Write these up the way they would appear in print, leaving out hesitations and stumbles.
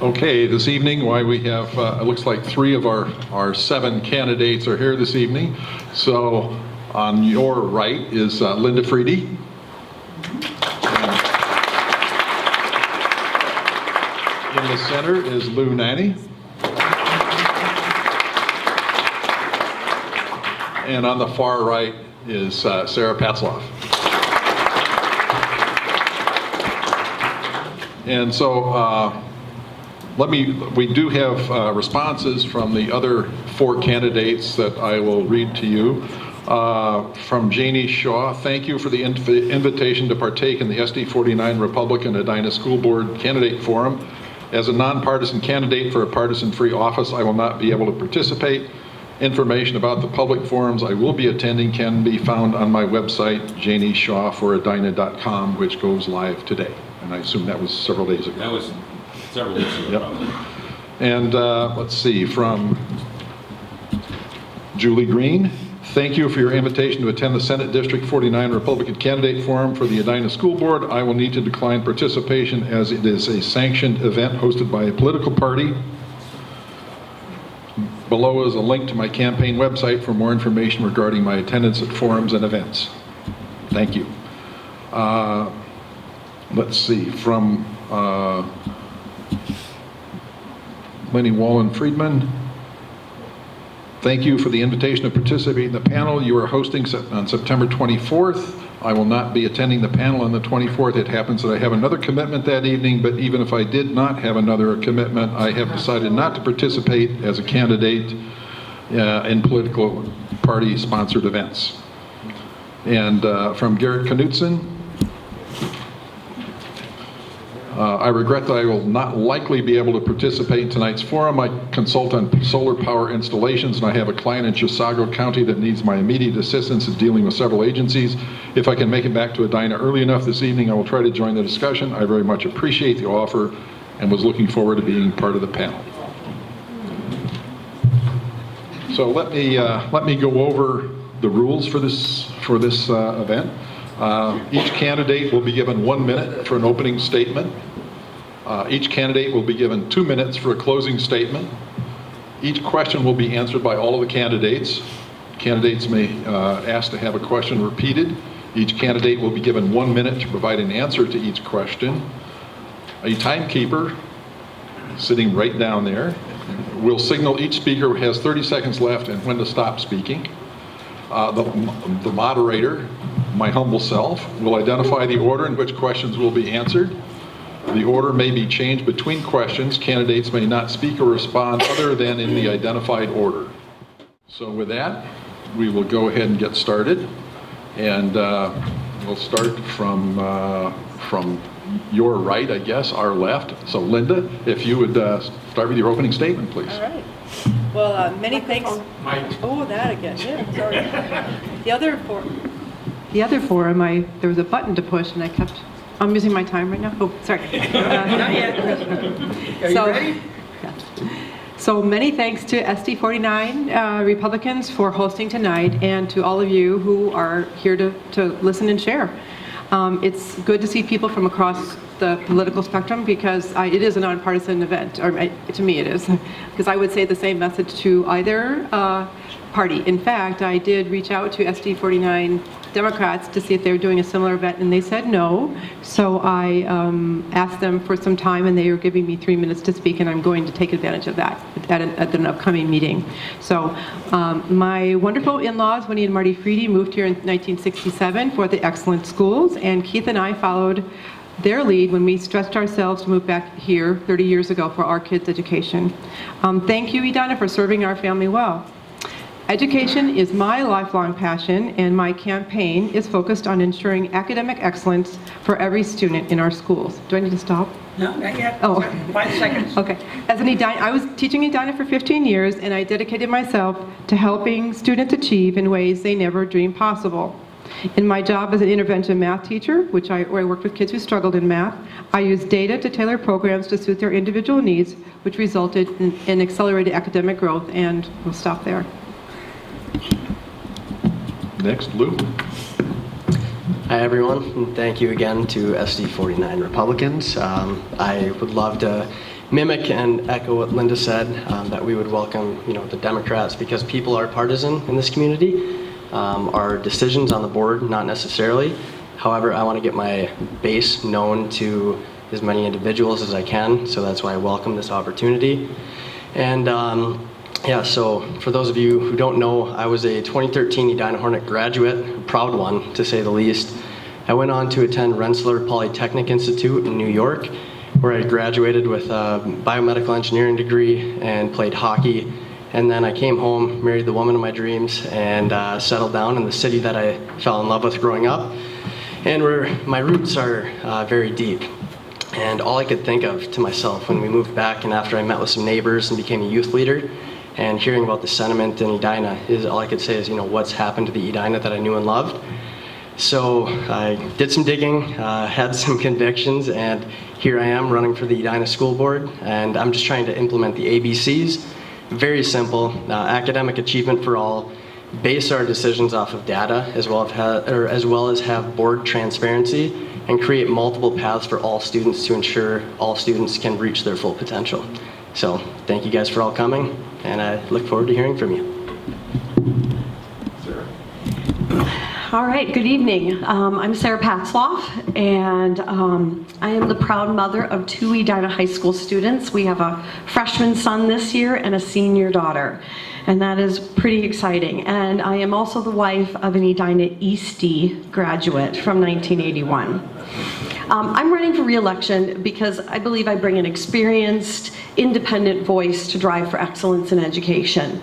Okay, this evening, why we have, it looks like 3 of our 7 candidates are here this evening. So on your right is Linda Freedy. In the center is Lou Nanny. And on the far right is Sarah Patzloff. And so we do have responses from the other 4 candidates that I will read to you. From Janie Shaw, thank you for the invitation to partake in the SD49 Republican Edina School Board Candidate Forum. As a nonpartisan candidate for a partisan-free office, I will not be able to participate. Information about the public forums I will be attending can be found on my website, janieshawforedina.com, which goes live today. And I assume that was several days ago. That was several weeks ago, yep. Probably. And let's see, from Julie Green, thank you for your invitation to attend the Senate District 49 Republican Candidate Forum for the Edina School Board. I will need to decline participation as it is a sanctioned event hosted by a political party. Below is a link to my campaign website for more information regarding my attendance at forums and events. Thank you. Let's see, from Lenny Wallen-Friedman. Thank you for the invitation to participate in the panel you are hosting on September 24th. I will not be attending the panel on the 24th. It happens that I have another commitment that evening, but even if I did not have another commitment, I have decided not to participate as a candidate in political party-sponsored events. And from Garrett Knutson, I regret that I will not likely be able to participate in tonight's forum. I consult on solar power installations, and I have a client in Chisago County that needs my immediate assistance in dealing with several agencies. If I can make it back to Edina early enough this evening, I will try to join the discussion. I very much appreciate the offer and was looking forward to being part of the panel. So let me go over the rules for this event. Each candidate will be given 1 minute for an opening statement. Each candidate will be given 2 minutes for a closing statement. Each question will be answered by all of the candidates. Candidates may ask to have a question repeated. Each candidate will be given 1 minute to provide an answer to each question. A timekeeper, sitting right down there, will signal each speaker has 30 seconds left and when to stop speaking. The moderator, my humble self, will identify the order in which questions will be answered. The order may be changed between questions. Candidates may not speak or respond other than in the identified order. So with that, we will go ahead and get started. And we'll start from your right, I guess, our left. So Linda, if you would start with your opening statement, please. All right. Well, many thanks. Oh, that again. Yeah, sorry. The other forum, there was a button to push, and I'm using my time right now. Oh, sorry. Not yet. Are you ready? Yeah. So many thanks to SD49 Republicans for hosting tonight, and to all of you who are here to listen and share. It's good to see people from across the political spectrum because it is a nonpartisan event, or to me it is, because I would say the same message to either party. In fact, I did reach out to SD49 Democrats to see if they were doing a similar event, and they said no. So I asked them for some time, and they were giving me 3 minutes to speak, and I'm going to take advantage of that at an upcoming meeting. So my wonderful in-laws, Winnie and Marty Freedy, moved here in 1967 for the excellent schools, and Keith and I followed their lead when we stretched ourselves to move back here 30 years ago for our kids' education. Thank you, Edina, for serving our family well. Education is my lifelong passion, and my campaign is focused on ensuring academic excellence for every student in our schools. Do I need to stop? No, not yet. Oh. 5 seconds. Okay. I was teaching Edina for 15 years, and I dedicated myself to helping students achieve in ways they never dreamed possible. In my job as an intervention math teacher, where I worked with kids who struggled in math, I used data to tailor programs to suit their individual needs, which resulted in accelerated academic growth, and we'll stop there. Next, Lou. Hi everyone, and thank you again to SD49 Republicans. I would love to mimic and echo what Linda said, that we would welcome, the Democrats, because people are partisan in this community. Our decisions on the board, not necessarily. However, I want to get my base known to as many individuals as I can, so that's why I welcome this opportunity. And yeah, so for those of you who don't know, I was a 2013 Edina Hornet graduate, a proud one to say the least. I went on to attend Rensselaer Polytechnic Institute in New York, where I graduated with a biomedical engineering degree and played hockey. And then I came home, married the woman of my dreams, and settled down in the city that I fell in love with growing up, and where my roots are very deep. And all I could think of to myself when we moved back and after I met with some neighbors and became a youth leader and hearing about the sentiment in Edina is all I could say is, what's happened to the Edina that I knew and loved. So I did some digging, had some convictions, and here I am running for the Edina School Board, and I'm just trying to implement the ABCs. Very simple, academic achievement for all, base our decisions off of data as well as have board transparency, and create multiple paths for all students to ensure all students can reach their full potential. So thank you guys for all coming, and I look forward to hearing from you. All right, good evening. I'm Sarah Patzloff, and I am the proud mother of 2 Edina High School students. We have a freshman son this year and a senior daughter, and that is pretty exciting. And I am also the wife of an Edina Eastie graduate from 1981. I'm running for re-election because I believe I bring an experienced, independent voice to drive for excellence in education.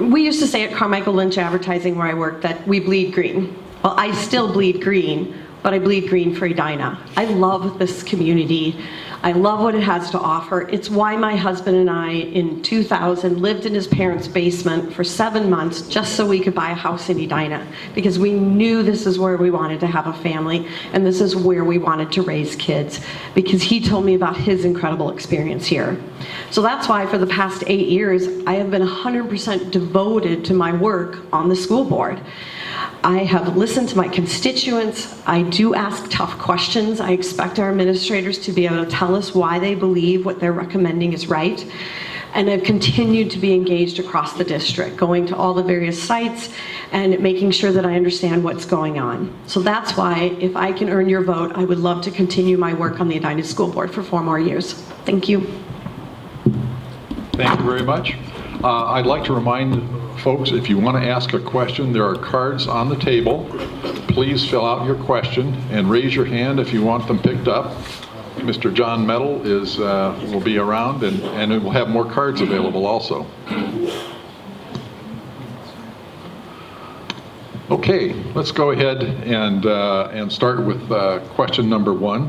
We used to say at Carmichael Lynch Advertising, where I work, that we bleed green. Well, I still bleed green, but I bleed green for Edina. I love this community. I love what it has to offer. It's why my husband and I, in 2000, lived in his parents' basement for 7 months just so we could buy a house in Edina, because we knew this is where we wanted to have a family, and this is where we wanted to raise kids, because he told me about his incredible experience here. So that's why for the past 8 years, I have been 100% devoted to my work on the school board. I have listened to my constituents. I do ask tough questions. I expect our administrators to be able to tell us why they believe what they're recommending is right. And I've continued to be engaged across the district, going to all the various sites and making sure that I understand what's going on. So that's why, if I can earn your vote, I would love to continue my work on the Edina School Board for 4 more years. Thank you. Thank you very much. I'd like to remind folks, if you want to ask a question, there are cards on the table. Please fill out your question and raise your hand if you want them picked up. Mr. John Metal will be around, and we'll have more cards available also. Okay, let's go ahead and start with question number 1,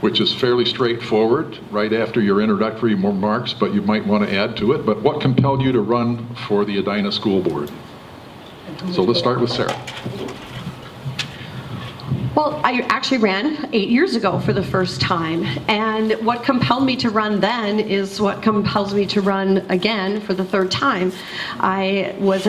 which is fairly straightforward, right after your introductory remarks, but you might want to add to it. But what compelled you to run for the Edina School Board? So let's start with Sarah. Well, I actually ran 8 years ago for the first time, and what compelled me to run then is what compels me to run again for the 3rd time. I was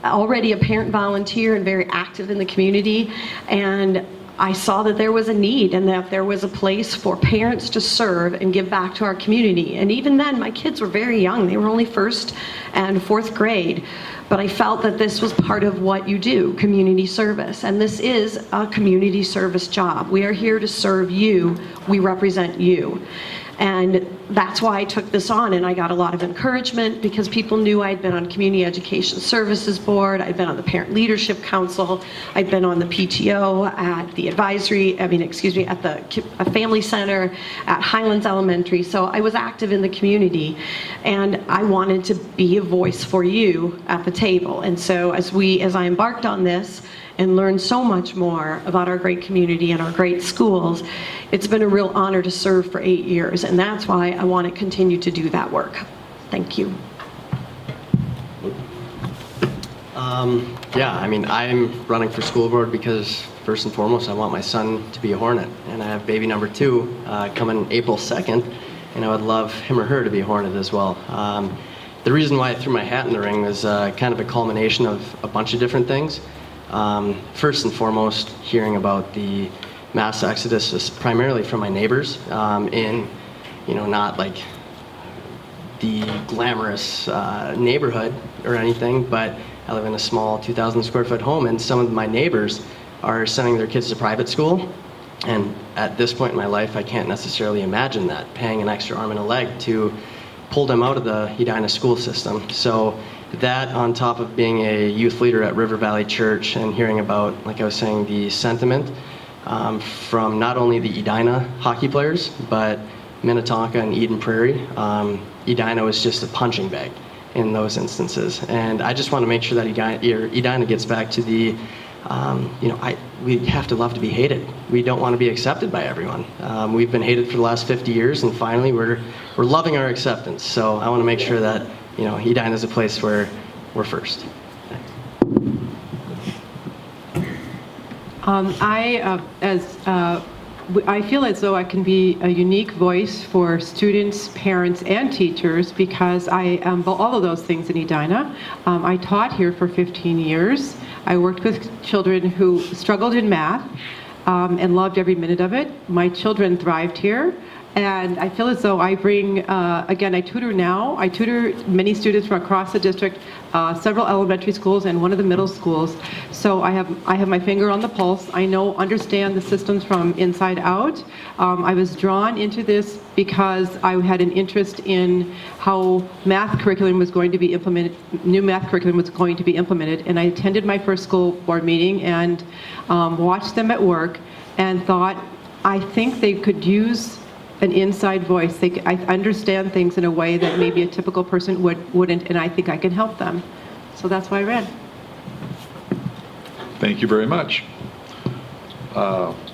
already a parent volunteer and very active in the community, and I saw that there was a need and that there was a place for parents to serve and give back to our community. And even then, my kids were very young. They were only 1st and 4th grade. But I felt that this was part of what you do, community service. And this is a community service job. We are here to serve you. We represent you. And that's why I took this on, and I got a lot of encouragement because people knew I'd been on Community Education Services Board, I'd been on the Parent Leadership Council, I'd been on the PTO, at the at the Family Center, at Highlands Elementary. So I was active in the community, and I wanted to be a voice for you at the table. And so as I embarked on this, and learn so much more about our great community and our great schools, it's been a real honor to serve for 8 years, and that's why I want to continue to do that work. Thank you. Yeah, I'm running for school board because first and foremost, I want my son to be a Hornet, and I have baby number 2 coming April 2nd, and I would love him or her to be a Hornet as well. The reason why I threw my hat in the ring was kind of a culmination of a bunch of different things. First and foremost, hearing about the mass exodus primarily from my neighbors in not like the glamorous neighborhood or anything, but I live in a small 2,000 square foot home, and some of my neighbors are sending their kids to private school. And at this point in my life, I can't necessarily imagine that, paying an extra arm and a leg to pull them out of the Edina school system. So that, on top of being a youth leader at River Valley Church and hearing about, like I was saying, the sentiment from not only the Edina hockey players, but Minnetonka and Eden Prairie, Edina was just a punching bag in those instances. And I just want to make sure that Edina gets back to the, we have to love to be hated. We don't want to be accepted by everyone. We've been hated for the last 50 years, and finally we're loving our acceptance. So I want to make sure that, Edina is a place where we're first. I feel as though I can be a unique voice for students, parents, and teachers because I am all of those things in Edina. I taught here for 15 years. I worked with children who struggled in math and loved every minute of it. My children thrived here. And I feel as though I bring, again, I tutor now. I tutor many students from across the district, several elementary schools and one of the middle schools. So I have my finger on the pulse. I understand the systems from inside out. I was drawn into this because I had an interest in how math curriculum was going to be implemented, new math curriculum was going to be implemented. And I attended my first school board meeting and watched them at work and thought, I think they could use an inside voice. I understand things in a way that maybe a typical person wouldn't, and I think I can help them. So that's why I ran. Thank you very much.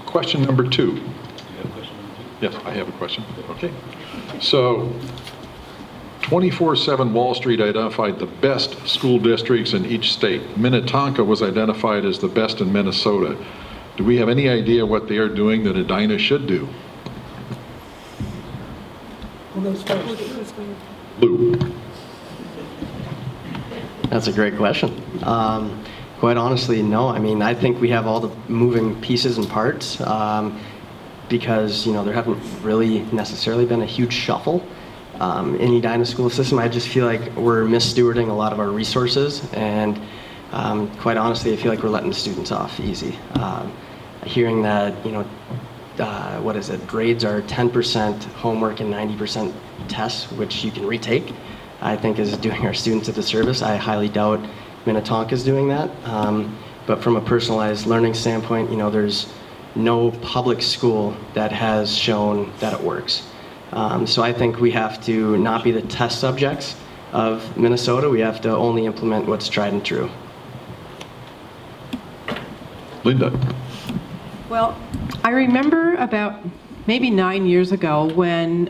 Question number 2. You have a question? Yes, I have a question. Okay. So 24/7 Wall Street identified the best school districts in each state. Minnetonka was identified as the best in Minnesota. Do we have any idea what they are doing that Edina should do? Who goes first? Lou. That's a great question. Quite honestly, no. I mean, I think we have all the moving pieces and parts because, there haven't really necessarily been a huge shuffle in Edina school system. I just feel like we're misstewarding a lot of our resources, and quite honestly, I feel like we're letting the students off easy. Hearing that, grades are 10% homework and 90% tests, which you can retake, I think is doing our students a disservice. I highly doubt Minnetonka is doing that. But from a personalized learning standpoint, there's no public school that has shown that it works. So I think we have to not be the test subjects of Minnesota. We have to only implement what's tried and true. Linda. Well, I remember about maybe 9 years ago when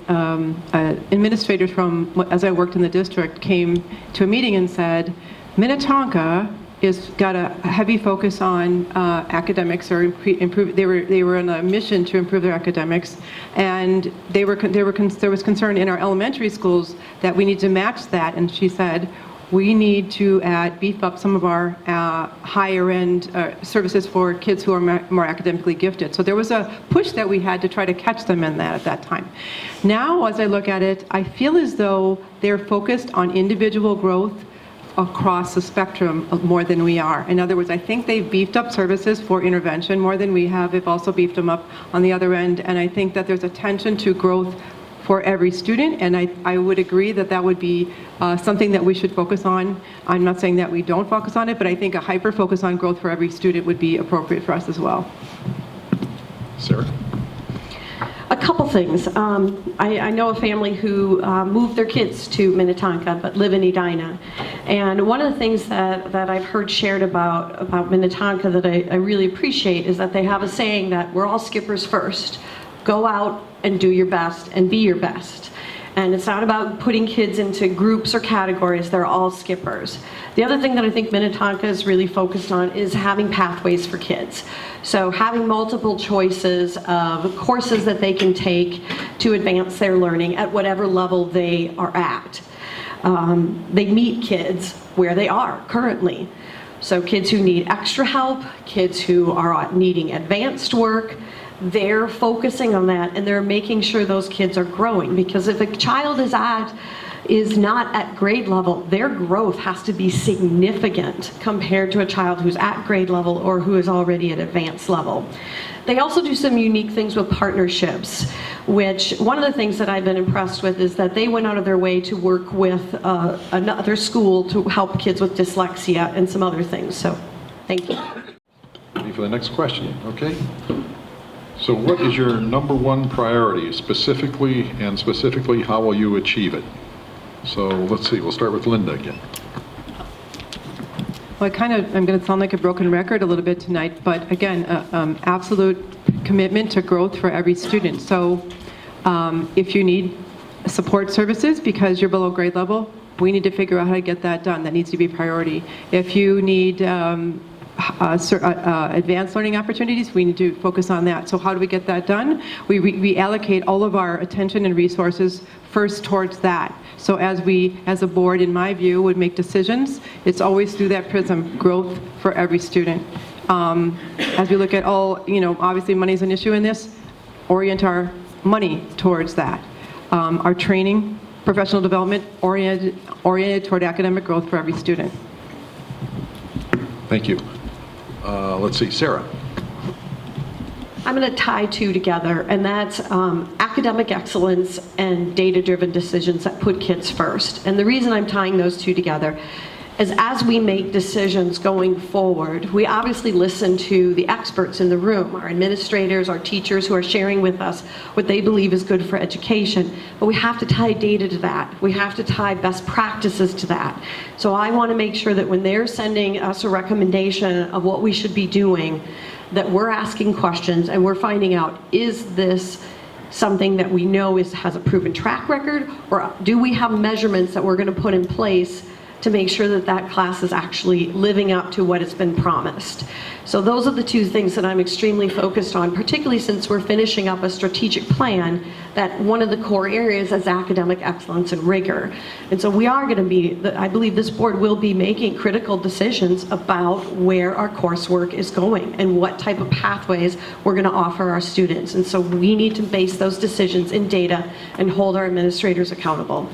administrators from, as I worked in the district, came to a meeting and said, Minnetonka is got a heavy focus on academics or improve. They were on a mission to improve their academics, and there was concern in our elementary schools that we need to match that. And she said, we need to beef up some of our higher end services for kids who are more academically gifted. So there was a push that we had to try to catch them in that at that time. Now, as I look at it, I feel as though they're focused on individual growth across the spectrum more than we are. In other words, I think they've beefed up services for intervention more than we have. They've also beefed them up on the other end, and I think that there's attention to growth for every student, and I would agree that would be something that we should focus on. I'm not saying that we don't focus on it, but I think a hyper focus on growth for every student would be appropriate for us as well. Sarah? A couple things. I know a family who moved their kids to Minnetonka but live in Edina. And one of the things that I've heard shared about Minnetonka that I really appreciate is that they have a saying that we're all skippers first. Go out and do your best and be your best. And it's not about putting kids into groups or categories, they're all skippers. The other thing that I think Minnetonka is really focused on is having pathways for kids. So having multiple choices of courses that they can take to advance their learning at whatever level they are at. They meet kids where they are currently. So kids who need extra help, kids who are needing advanced work, they're focusing on that and they're making sure those kids are growing. Because if a child is not at grade level, their growth has to be significant compared to a child who's at grade level or who is already at advanced level. They also do some unique things with partnerships, which one of the things that I've been impressed with is that they went out of their way to work with another school to help kids with dyslexia and some other things. So, thank you. Ready for the next question, okay? So what is your number one priority specifically, and specifically how will you achieve it? So let's see, we'll start with Linda again. Well, I'm going to sound like a broken record a little bit tonight, but again, absolute commitment to growth for every student. So if you need support services because you're below grade level, we need to figure out how to get that done. That needs to be a priority. If you need advanced learning opportunities, we need to focus on that. So how do we get that done? We allocate all of our attention and resources first towards that. So as a board, in my view, would make decisions, it's always through that prism, growth for every student. As we look at all, obviously money's an issue in this, orient our money towards that. Our training, professional development, oriented toward academic growth for every student. Thank you. Let's see, Sarah. I'm going to tie two together, and that's academic excellence and data-driven decisions that put kids first. And the reason I'm tying those two together is as we make decisions going forward, we obviously listen to the experts in the room, our administrators, our teachers who are sharing with us what they believe is good for education, but we have to tie data to that. We have to tie best practices to that. So I want to make sure that when they're sending us a recommendation of what we should be doing, that we're asking questions and we're finding out, is this something that we know has a proven track record, or do we have measurements that we're going to put in place to make sure that that class is actually living up to what has been promised. So those are the two things that I'm extremely focused on, particularly since we're finishing up a strategic plan that one of the core areas is academic excellence and rigor. And so we are going to be, I believe this board will be making critical decisions about where our coursework is going and what type of pathways we're going to offer our students. And so we need to base those decisions in data and hold our administrators accountable.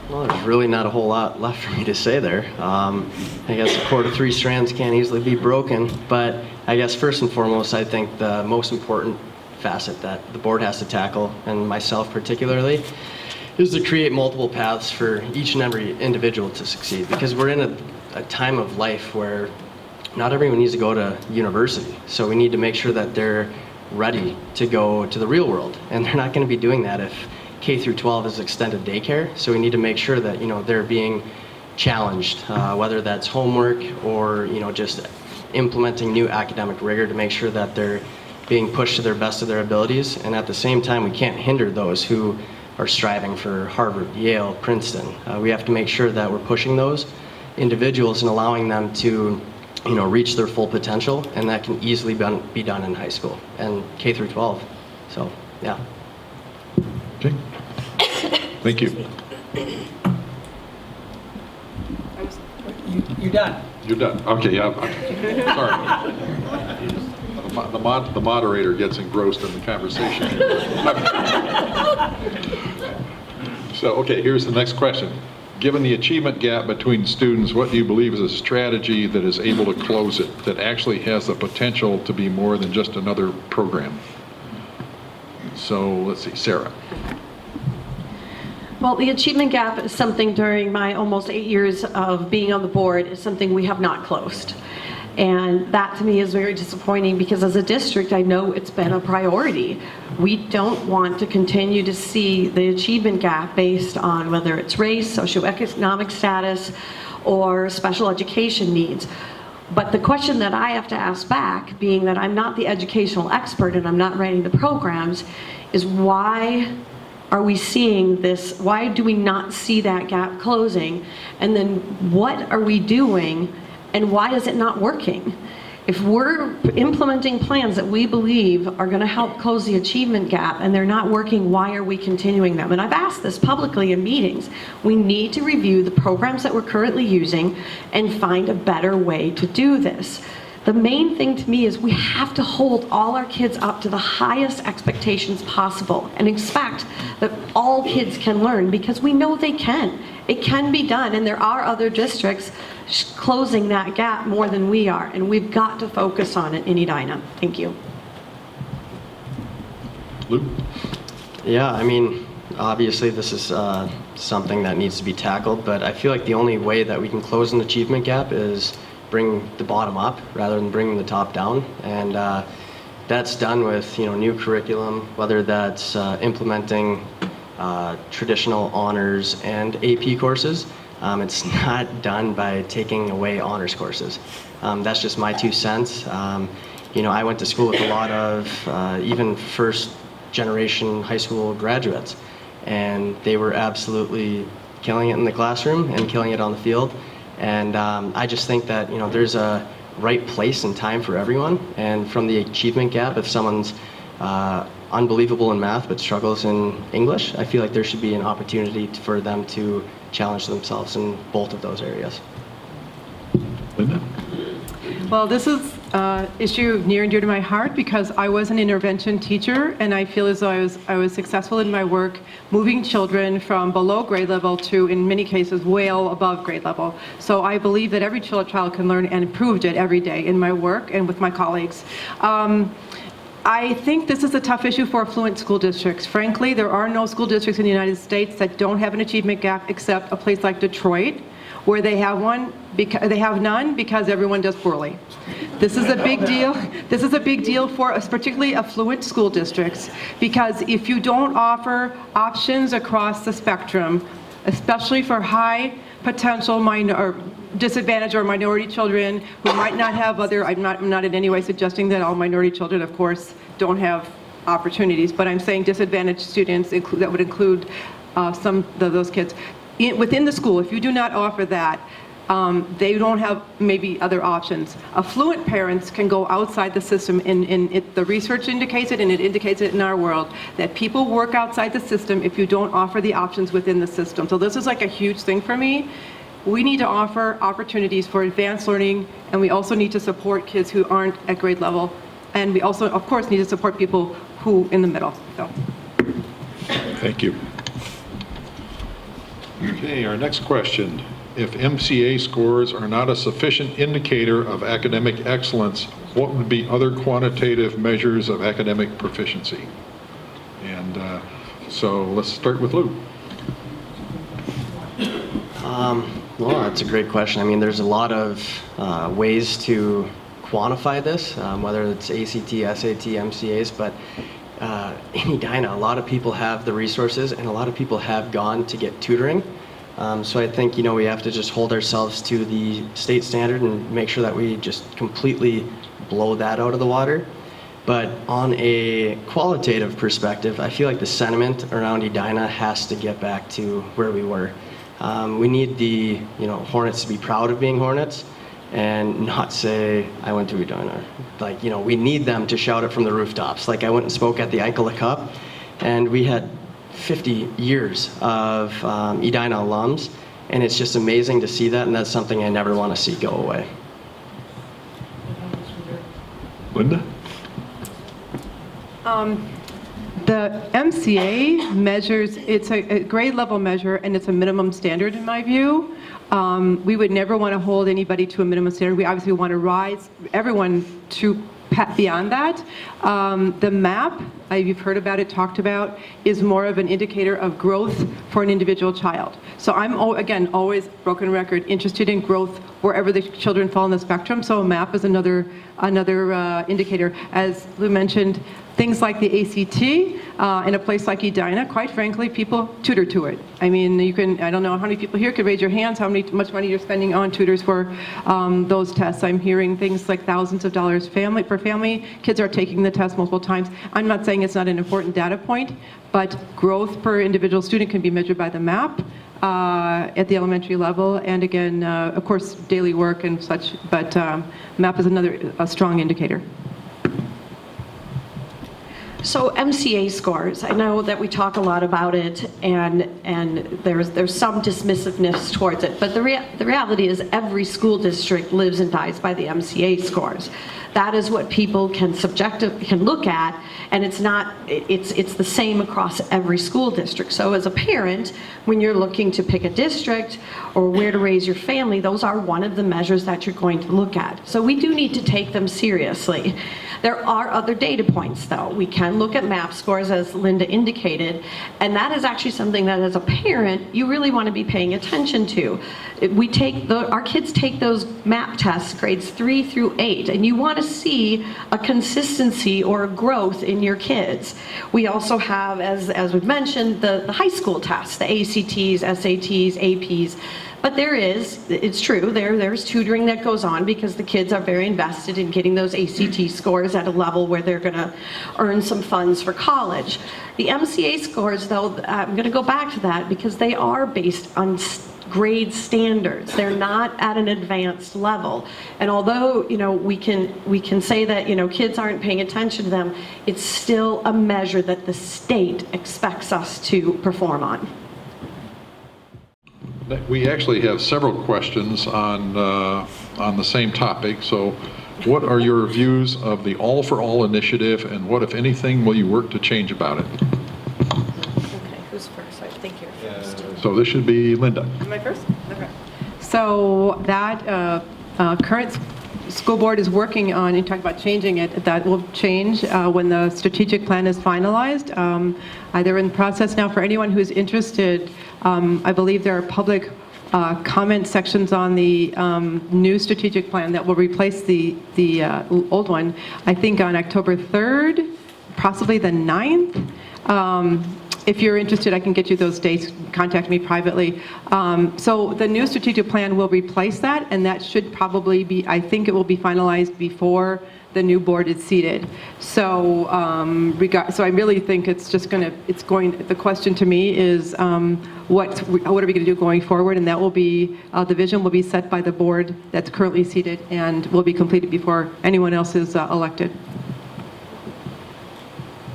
Well, there's really not a whole lot left for me to say there. I guess a cord of three strands can't easily be broken, but I guess first and foremost, I think the most important facet that the board has to tackle, and myself particularly, is to create multiple paths for each and every individual to succeed, because we're in a time of life where not everyone needs to go to university, so we need to make sure that they're ready to go to the real world, and they're not going to be doing that if K through 12 is extended daycare, so we need to make sure that they're being challenged, whether that's homework or just implementing new academic rigor to make sure that they're being pushed to their best of their abilities. And at the same time, we can't hinder those who are striving for Harvard, Yale, Princeton. We have to make sure that we're pushing those individuals and allowing them to reach their full potential, and that can easily be done in high school and K through 12. So yeah. Okay. Thank you. You're done. You're done. Okay, yeah. Sorry. The moderator gets engrossed in the conversation. So, okay, here's the next question. Given the achievement gap between students, what do you believe is a strategy that is able to close it, that actually has the potential to be more than just another program? So let's see, Sarah. Well, the achievement gap is something during my almost 8 years of being on the board is something we have not closed. And that to me is very disappointing because as a district, I know it's been a priority. We don't want to continue to see the achievement gap based on whether it's race, socioeconomic status, or special education needs. But the question that I have to ask back, being that I'm not the educational expert and I'm not writing the programs, is why are we seeing this? Why do we not see that gap closing? And then what are we doing and why is it not working? If we're implementing plans that we believe are going to help close the achievement gap and they're not working, why are we continuing them? And I've asked this publicly in meetings. We need to review the programs that we're currently using and find a better way to do this. The main thing to me is we have to hold all our kids up to the highest expectations possible and expect that all kids can learn, because we know they can. It can be done, and there are other districts closing that gap more than we are, and we've got to focus on it in Edina. Thank you. Lou? Yeah, I mean, obviously this is something that needs to be tackled, but I feel like the only way that we can close an achievement gap is bring the bottom up rather than bringing the top down. And that's done with, new curriculum, whether that's implementing traditional honors and AP courses. It's not done by taking away honors courses. That's just my 2 cents. I went to school with a lot of even first generation high school graduates, and they were absolutely killing it in the classroom and killing it on the field. And I just think that, there's a right place and time for everyone. And from the achievement gap, if someone's unbelievable in math but struggles in English, I feel like there should be an opportunity for them to challenge themselves in both of those areas. Linda? Well, this is an issue near and dear to my heart because I was an intervention teacher, and I feel as though I was successful in my work moving children from below grade level to, in many cases, well above grade level. So I believe that every child can learn, and improved it every day in my work and with my colleagues. I think this is a tough issue for affluent school districts. Frankly, there are no school districts in the United States that don't have an achievement gap except a place like Detroit, where they have none because everyone does poorly. This is a big deal. This is a big deal for us, particularly affluent school districts, because if you don't offer options across the spectrum, especially for high potential disadvantaged or minority children who might not have I'm not in any way suggesting that all minority children, of course, don't have opportunities, but I'm saying disadvantaged students that would include some of those kids. Within the school, if you do not offer that, they don't have maybe other options. Affluent parents can go outside the system, and the research indicates it, and it indicates it in our world, that people work outside the system if you don't offer the options within the system. So this is like a huge thing for me. We need to offer opportunities for advanced learning, and we also need to support kids who aren't at grade level. And we also, of course, need to support people who in the middle. So. Thank you. Okay, our next question. If MCA scores are not a sufficient indicator of academic excellence, what would be other quantitative measures of academic proficiency? And so let's start with Lou. Well, that's a great question. I mean, there's a lot of ways to quantify this, whether it's ACT, SAT, MCAs, but in Edina, a lot of people have the resources and a lot of people have gone to get tutoring. So I think, we have to just hold ourselves to the state standard and make sure that we just completely blow that out of the water. But on a qualitative perspective, I feel like the sentiment around Edina has to get back to where we were. We need the, Hornets to be proud of being Hornets and not say, I went to Edina. Like, we need them to shout it from the rooftops. Like, I went and spoke at the Ankle Cup, and we had 50 years of Edina alums, and it's just amazing to see that, and that's something I never want to see go away. Linda? The MCA measures, it's a grade level measure, and it's a minimum standard in my view. We would never want to hold anybody to a minimum standard. We obviously want to rise everyone to beyond that. The MAP, you've heard about it, talked about, is more of an indicator of growth for an individual child. So I'm, again, always, broken record, interested in growth wherever the children fall on the spectrum. So a MAP is another indicator. As Lou mentioned, things like the ACT, in a place like Edina, quite frankly, people tutor to it. I mean, I don't know how many people here could raise your hands how much money you're spending on tutors for those tests. I'm hearing things like thousands of dollars per family. Kids are taking the test multiple times. I'm not saying it's not an important data point, but growth per individual student can be measured by the MAP. at the elementary level, and again, of course, daily work and such, but MAP is a strong indicator. So MCA scores, I know that we talk a lot about it, and there's some dismissiveness towards it, but the reality is every school district lives and dies by the MCA scores. That is what people can look at, and it's the same across every school district. So as a parent, when you're looking to pick a district or where to raise your family, those are one of the measures that you're going to look at. So we do need to take them seriously. There are other data points, though. We can look at MAP scores, as Linda indicated, and that is actually something that, as a parent, you really want to be paying attention to. Our kids take those MAP tests, grades 3 through 8, and you want to see a consistency or a growth in your kids. We also have, as we've mentioned, the high school tests, the ACTs, SATs, APs. But it's true, there's tutoring that goes on because the kids are very invested in getting those ACT scores at a level where they're going to earn some funds for college. The MCA scores, though, I'm going to go back to that because they are based on grade standards. They're not at an advanced level. And although, we can say that, kids aren't paying attention to them, it's still a measure that the state expects us to perform on. We actually have several questions on the same topic. So what are your views of the All for All initiative, and what, if anything, will you work to change about it? Okay, who's first? I think you're first. So this should be Linda. Am I first? Okay. So that current school board is working on, you talked about changing it, that will change when the strategic plan is finalized. They're in process now. For anyone who's interested, I believe there are public comment sections on the new strategic plan that will replace the old one, I think on October 3rd, possibly the 9th. If you're interested, I can get you those dates. Contact me privately. So the new strategic plan will replace that, and that should probably be, I think it will be finalized before the new board is seated. So, so I really think it's the question to me is what are we going to do going forward, and that will be, the vision will be set by the board that's currently seated and will be completed before anyone else is elected.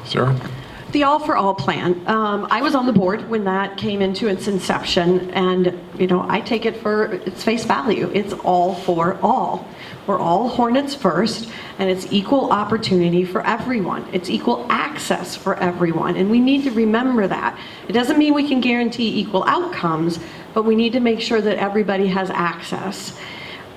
Sarah? The All for All plan. I was on the board when that came into its inception, and I take it for its face value. It's all for all. We're all Hornets first, and it's equal opportunity for everyone. It's equal access for everyone, and we need to remember that. It doesn't mean we can guarantee equal outcomes, but we need to make sure that everybody has access.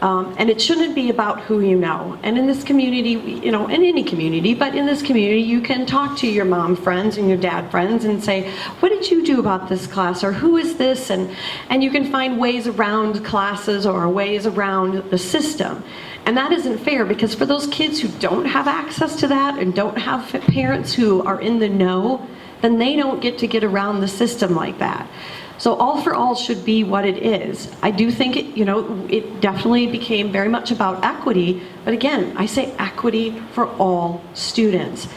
And it shouldn't be about who you know. And in this community, in any community, but in this community, you can talk to your mom friends and your dad friends and say, what did you do about this class? Or who is this? And you can find ways around classes or ways around the system. And that isn't fair, because for those kids who don't have access to that and don't have parents who are in the know, then they don't get around the system like that. So All for All should be what it is. I do think it definitely became very much about equity, but again, I say equity for all students.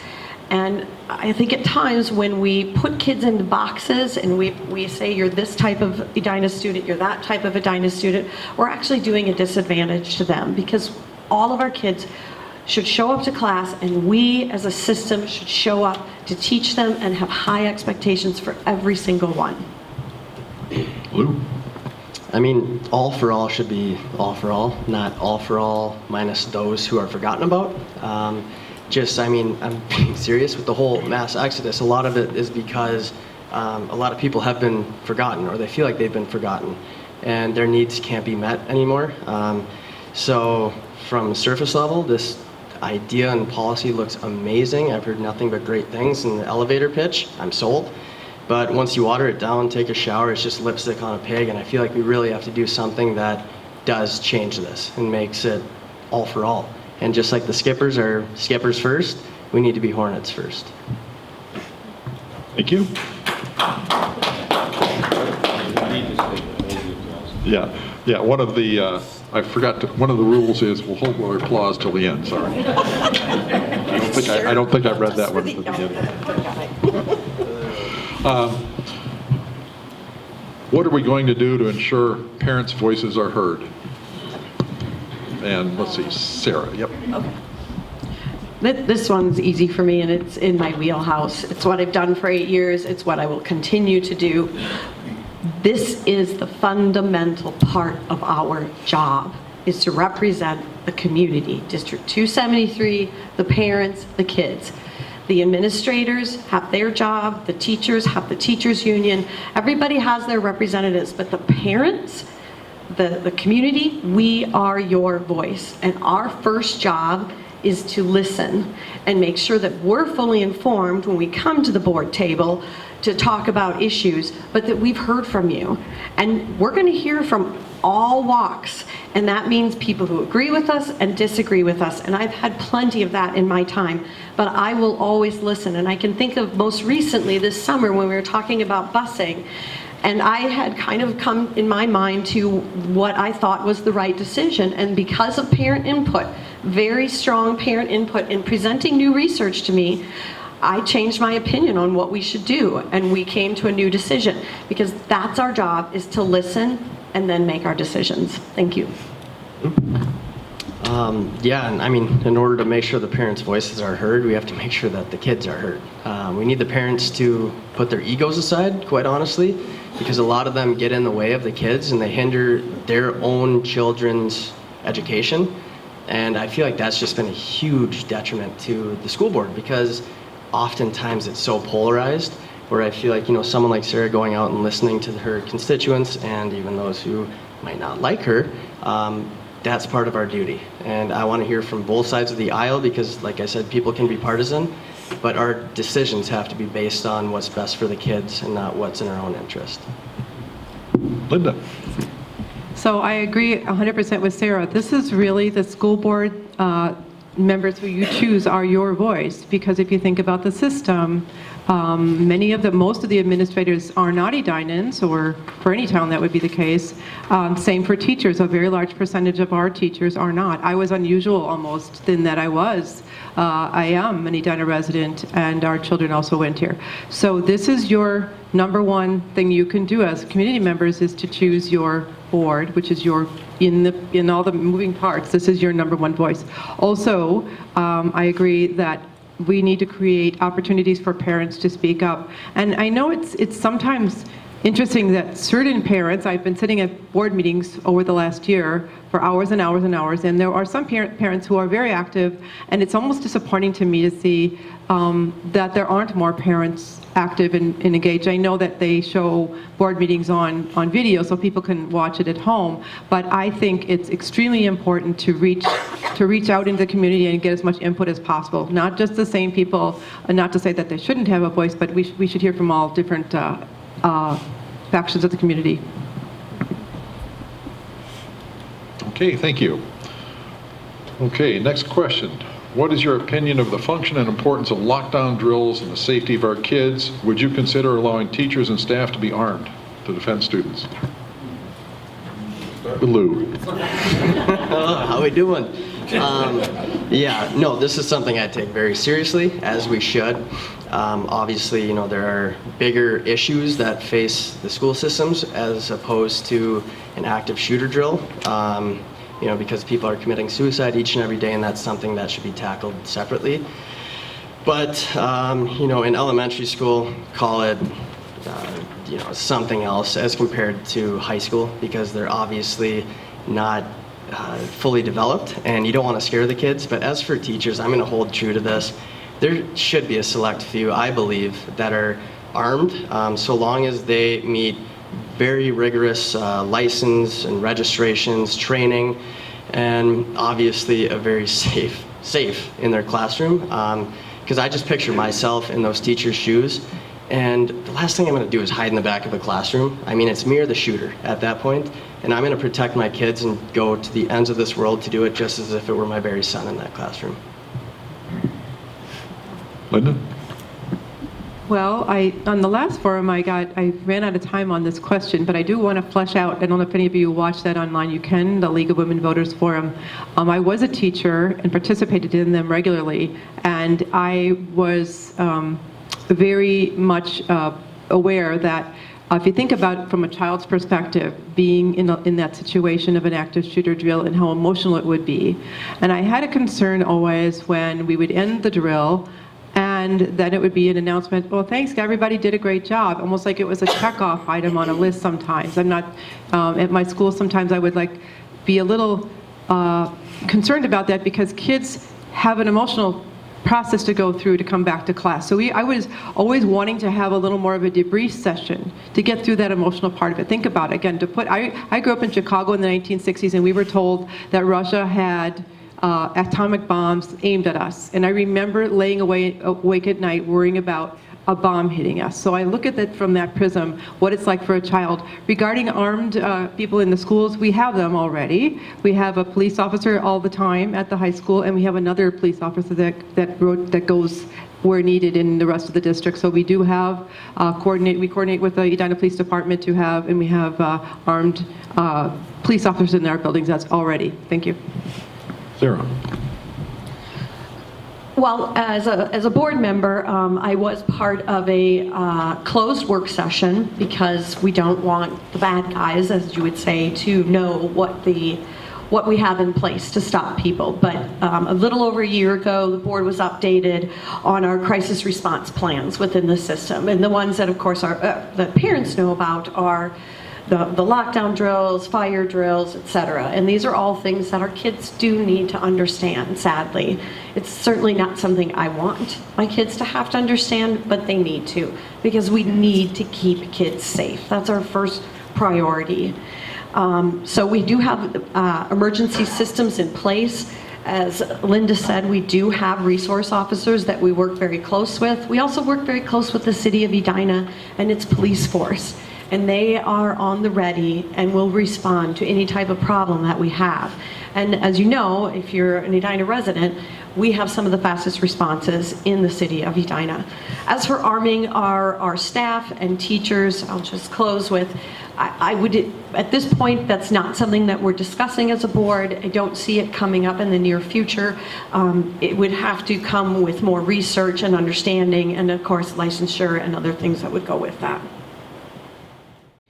And I think at times when we put kids into boxes and we say you're this type of Edina student, you're that type of Edina student, we're actually doing a disadvantage to them, because all of our kids should show up to class, and we as a system should show up to teach them and have high expectations for every single one. Lou? I mean, All for All should be all for all, not all for all minus those who are forgotten about. I'm being serious with the whole mass exodus. A lot of it is because a lot of people have been forgotten, or they feel like they've been forgotten, and their needs can't be met anymore. So from surface level, this idea and policy looks amazing. I've heard nothing but great things in the elevator pitch. I'm sold. But once you water it down, take a shower, it's just lipstick on a pig, and I feel like we really have to do something that does change this and makes it all for all. And just like the skippers are skippers first, we need to be Hornets first. Thank you. Yeah. One of the one of the rules is we'll hold our applause till the end. Sorry. I don't think I read that one at the beginning. What are we going to do to ensure parents' voices are heard? And let's see, Sarah, yep. This one's easy for me, and it's in my wheelhouse. It's what I've done for 8 years. It's what I will continue to do. This is the fundamental part of our job, is to represent the community. District 273, the parents, the kids. The administrators have their job, the teachers have the teachers union. Everybody has their representatives, but the parents, the community, we are your voice. And our first job is to listen and make sure that we're fully informed when we come to the board table to talk about issues, but that we've heard from you. And we're going to hear from all walks, and that means people who agree with us and disagree with us. And I've had plenty of that in my time, but I will always listen. And I can think of most recently this summer when we were talking about busing, and I had kind of come in my mind to what I thought was the right decision. And because of parent input, very strong parent input in presenting new research to me, I changed my opinion on what we should do, and we came to a new decision, because that's our job, is to listen and then make our decisions. Thank you. Yeah, and I mean, in order to make sure the parents' voices are heard, we have to make sure that the kids are heard. We need the parents to put their egos aside, quite honestly, because a lot of them get in the way of the kids and they hinder their own children's education. And I feel like that's just been a huge detriment to the school board, because oftentimes it's so polarized, where I feel like, someone like Sarah going out and listening to her constituents and even those who might not like her, that's part of our duty. And I want to hear from both sides of the aisle, because like I said, people can be partisan, but our decisions have to be based on what's best for the kids and not what's in our own interest. Linda. So I agree 100% with Sarah. This is really the school board members who you choose are your voice, because if you think about the system, most of the administrators are not Edinans, or for any town that would be the case. Same for teachers. A very large percentage of our teachers are not. I was unusual almost in that I am an Edina resident, and our children also went here. So this is your number one thing you can do as community members, is to choose your board, which is in all the moving parts, this is your number one voice. Also, I agree that we need to create opportunities for parents to speak up. And I know it's sometimes interesting that certain parents, I've been sitting at board meetings over the last year for hours and hours and hours, and there are some parents who are very active, and it's almost disappointing to me to see that there aren't more parents active and engaged. I know that they show board meetings on video so people can watch it at home, but I think it's extremely important to reach out into the community and get as much input as possible. Not just the same people, and not to say that they shouldn't have a voice, but we should hear from all different factions of the community. Okay, thank you. Okay, next question. What is your opinion of the function and importance of lockdown drills and the safety of our kids? Would you consider allowing teachers and staff to be armed to defend students? Lou. How we doing? Yeah, no, this is something I take very seriously, as we should. Obviously, there are bigger issues that face the school systems as opposed to an active shooter drill, because people are committing suicide each and every day, and that's something that should be tackled separately. But, in elementary school, call it, something else as compared to high school, because they're obviously not fully developed, and you don't want to scare the kids. But as for teachers, I'm going to hold true to this. There should be a select few, I believe, that are armed, so long as they meet very rigorous license and registrations, training, and obviously a very safe in their classroom. Because I just picture myself in those teachers' shoes, and the last thing I'm going to do is hide in the back of a classroom. I mean, it's me or the shooter at that point, and I'm going to protect my kids and go to the ends of this world to do it, just as if it were my very son in that classroom. Linda? Well, on the last forum, I ran out of time on this question, but I do want to flesh out, I don't know if any of you watch that online, you can, the League of Women Voters Forum. I was a teacher and participated in them regularly, and I was very much aware that If you think about from a child's perspective, being in that situation of an active shooter drill and how emotional it would be. And I had a concern always when we would end the drill and then it would be an announcement, well, thanks, everybody did a great job, almost like it was a checkoff item on a list sometimes. I'm not, at my school sometimes I would be a little concerned about that because kids have an emotional process to go through to come back to class. So I was always wanting to have a little more of a debrief session to get through that emotional part of it. Think about it, again, I grew up in Chicago in the 1960s and we were told that Russia had atomic bombs aimed at us. And I remember laying awake at night worrying about a bomb hitting us. So I look at it from that prism, what it's like for a child. Regarding armed people in the schools, we have them already. We have a police officer all the time at the high school, and we have another police officer that goes where needed in the rest of the district. So we do have we coordinate with the Edina Police Department to have, and we have armed police officers in our buildings. That's already. Thank you. Sarah. Well, as a board member, I was part of a closed work session because we don't want the bad guys, as you would say, to know what we have in place to stop people. But a little over a year ago, the board was updated on our crisis response plans within the system. And the ones that, of course, the parents know about are the lockdown drills, fire drills, etc. And these are all things that our kids do need to understand, sadly. It's certainly not something I want my kids to have to understand, but they need to, because we need to keep kids safe. That's our first priority. So we do have emergency systems in place. As Linda said, we do have resource officers that we work very close with. We also work very close with the city of Edina and its police force. And they are on the ready and will respond to any type of problem that we have. And as you know, if you're an Edina resident, we have some of the fastest responses in the city of Edina. As for arming our staff and teachers, I'll just close with, I would, at this point, that's not something that we're discussing as a board. I don't see it coming up in the near future. It would have to come with more research and understanding, and of course, licensure and other things that would go with that.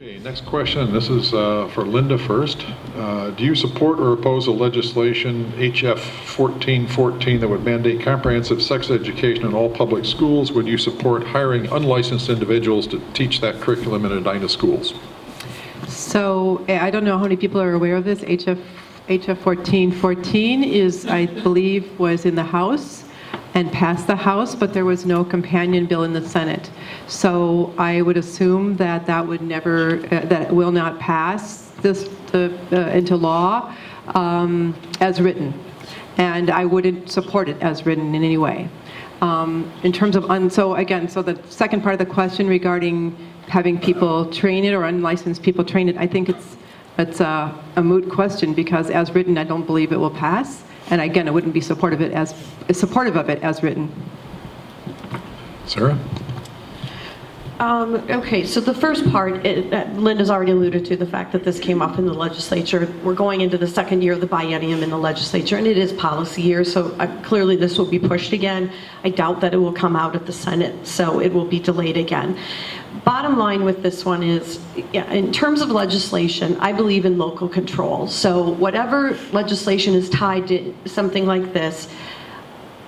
Okay, next question. This is for Linda first. Do you support or oppose a legislation, HF 1414, that would mandate comprehensive sex education in all public schools? Would you support hiring unlicensed individuals to teach that curriculum in Edina schools? So I don't know how many people are aware of this. HF 1414 is, I believe, was in the House and passed the House, but there was no companion bill in the Senate. So I would assume that that would never, that will not pass this into law as written. And I wouldn't support it as written in any way. In terms of, so the second part of the question regarding having people train it or unlicensed people train it, I think it's a moot question because as written, I don't believe it will pass. And again, I wouldn't be supportive of it as written. Sarah? Okay, so the first part, Linda's already alluded to the fact that this came up in the legislature. We're going into the second year of the biennium in the legislature, and it is policy year, so clearly this will be pushed again. I doubt that it will come out at the Senate, so it will be delayed again. Bottom line with this one is, in terms of legislation, I believe in local control. So whatever legislation is tied to something like this,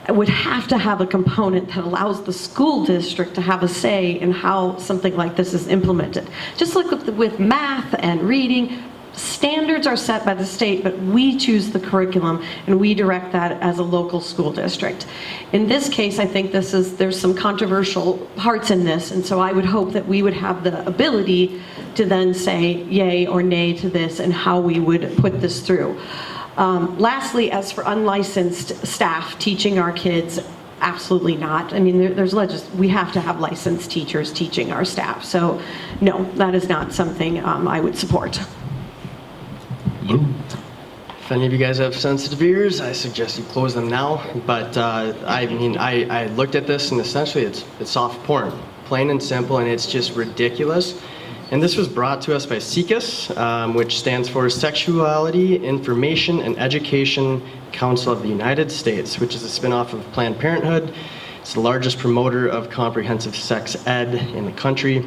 would have to have a component that allows the school district to have a say in how something like this is implemented. Just like with math and reading, standards are set by the state, but we choose the curriculum and we direct that as a local school district. In this case, I think there's some controversial parts in this, and so I would hope that we would have the ability to then say yay or nay to this and how we would put this through. Lastly, as for unlicensed staff teaching our kids, absolutely not. I mean, we have to have licensed teachers teaching our staff. So, no, that is not something I would support. Lou? If any of you guys have sensitive ears, I suggest you close them now. But I mean, I looked at this and essentially it's soft porn, plain and simple, and it's just ridiculous. And this was brought to us by SICUS, which stands for Sexuality, Information, and Education Council of the United States, which is a spinoff of Planned Parenthood. It's the largest promoter of comprehensive sex ed in the country.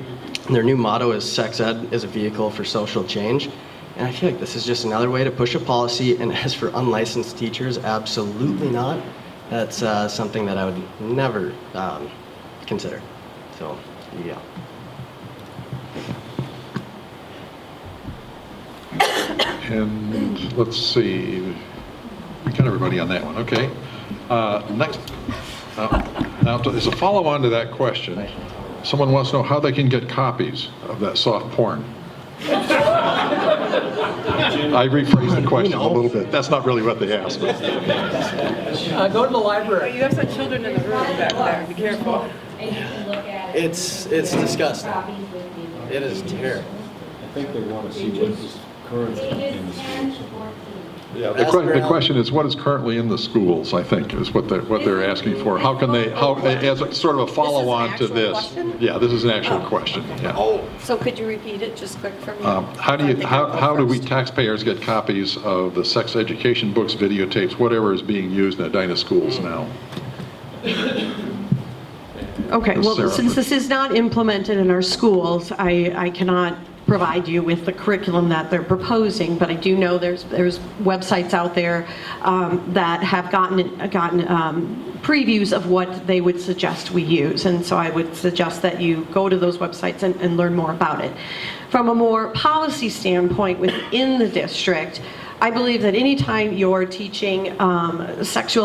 Their new motto is "Sex Ed is a vehicle for social change." And I feel like this is just another way to push a policy. And as for unlicensed teachers, absolutely not. That's something that I would never consider. So, yeah. And let's see, we got everybody on that one, okay. Next, now as a follow-on to that question, someone wants to know how they can get copies of that soft porn. I rephrased the question a little bit. That's not really what they asked. Go to the library. You have some children in the room back there, be careful. It's disgusting. It is terrible. I think they want to see what is current in the schools. Yeah, the question is what is currently in the schools, I think, is what they're asking for. How can they, as a sort of a follow-on to this? question? Yeah, this is an actual question, yeah. So could you repeat it just quick for me? How do we taxpayers get copies of the sex education books, videotapes, whatever is being used in Edina schools now? Okay, well, Sarah. since this is not implemented in our schools, I cannot provide you with the curriculum that they're proposing, but I do know there's websites out there that have gotten previews of what they would suggest we use, and so I would suggest that you go to those websites and learn more about it. From a more policy standpoint within the district, I believe that anytime you're teaching sex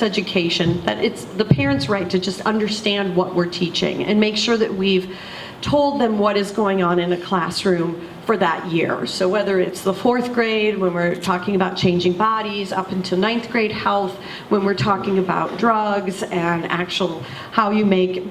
education, that it's the parents' right to just understand what we're teaching and make sure that we've told them what is going on in a classroom for that year. So whether it's the 4th grade, when we're talking about changing bodies, up until 9th grade health, when we're talking about drugs and actual how you make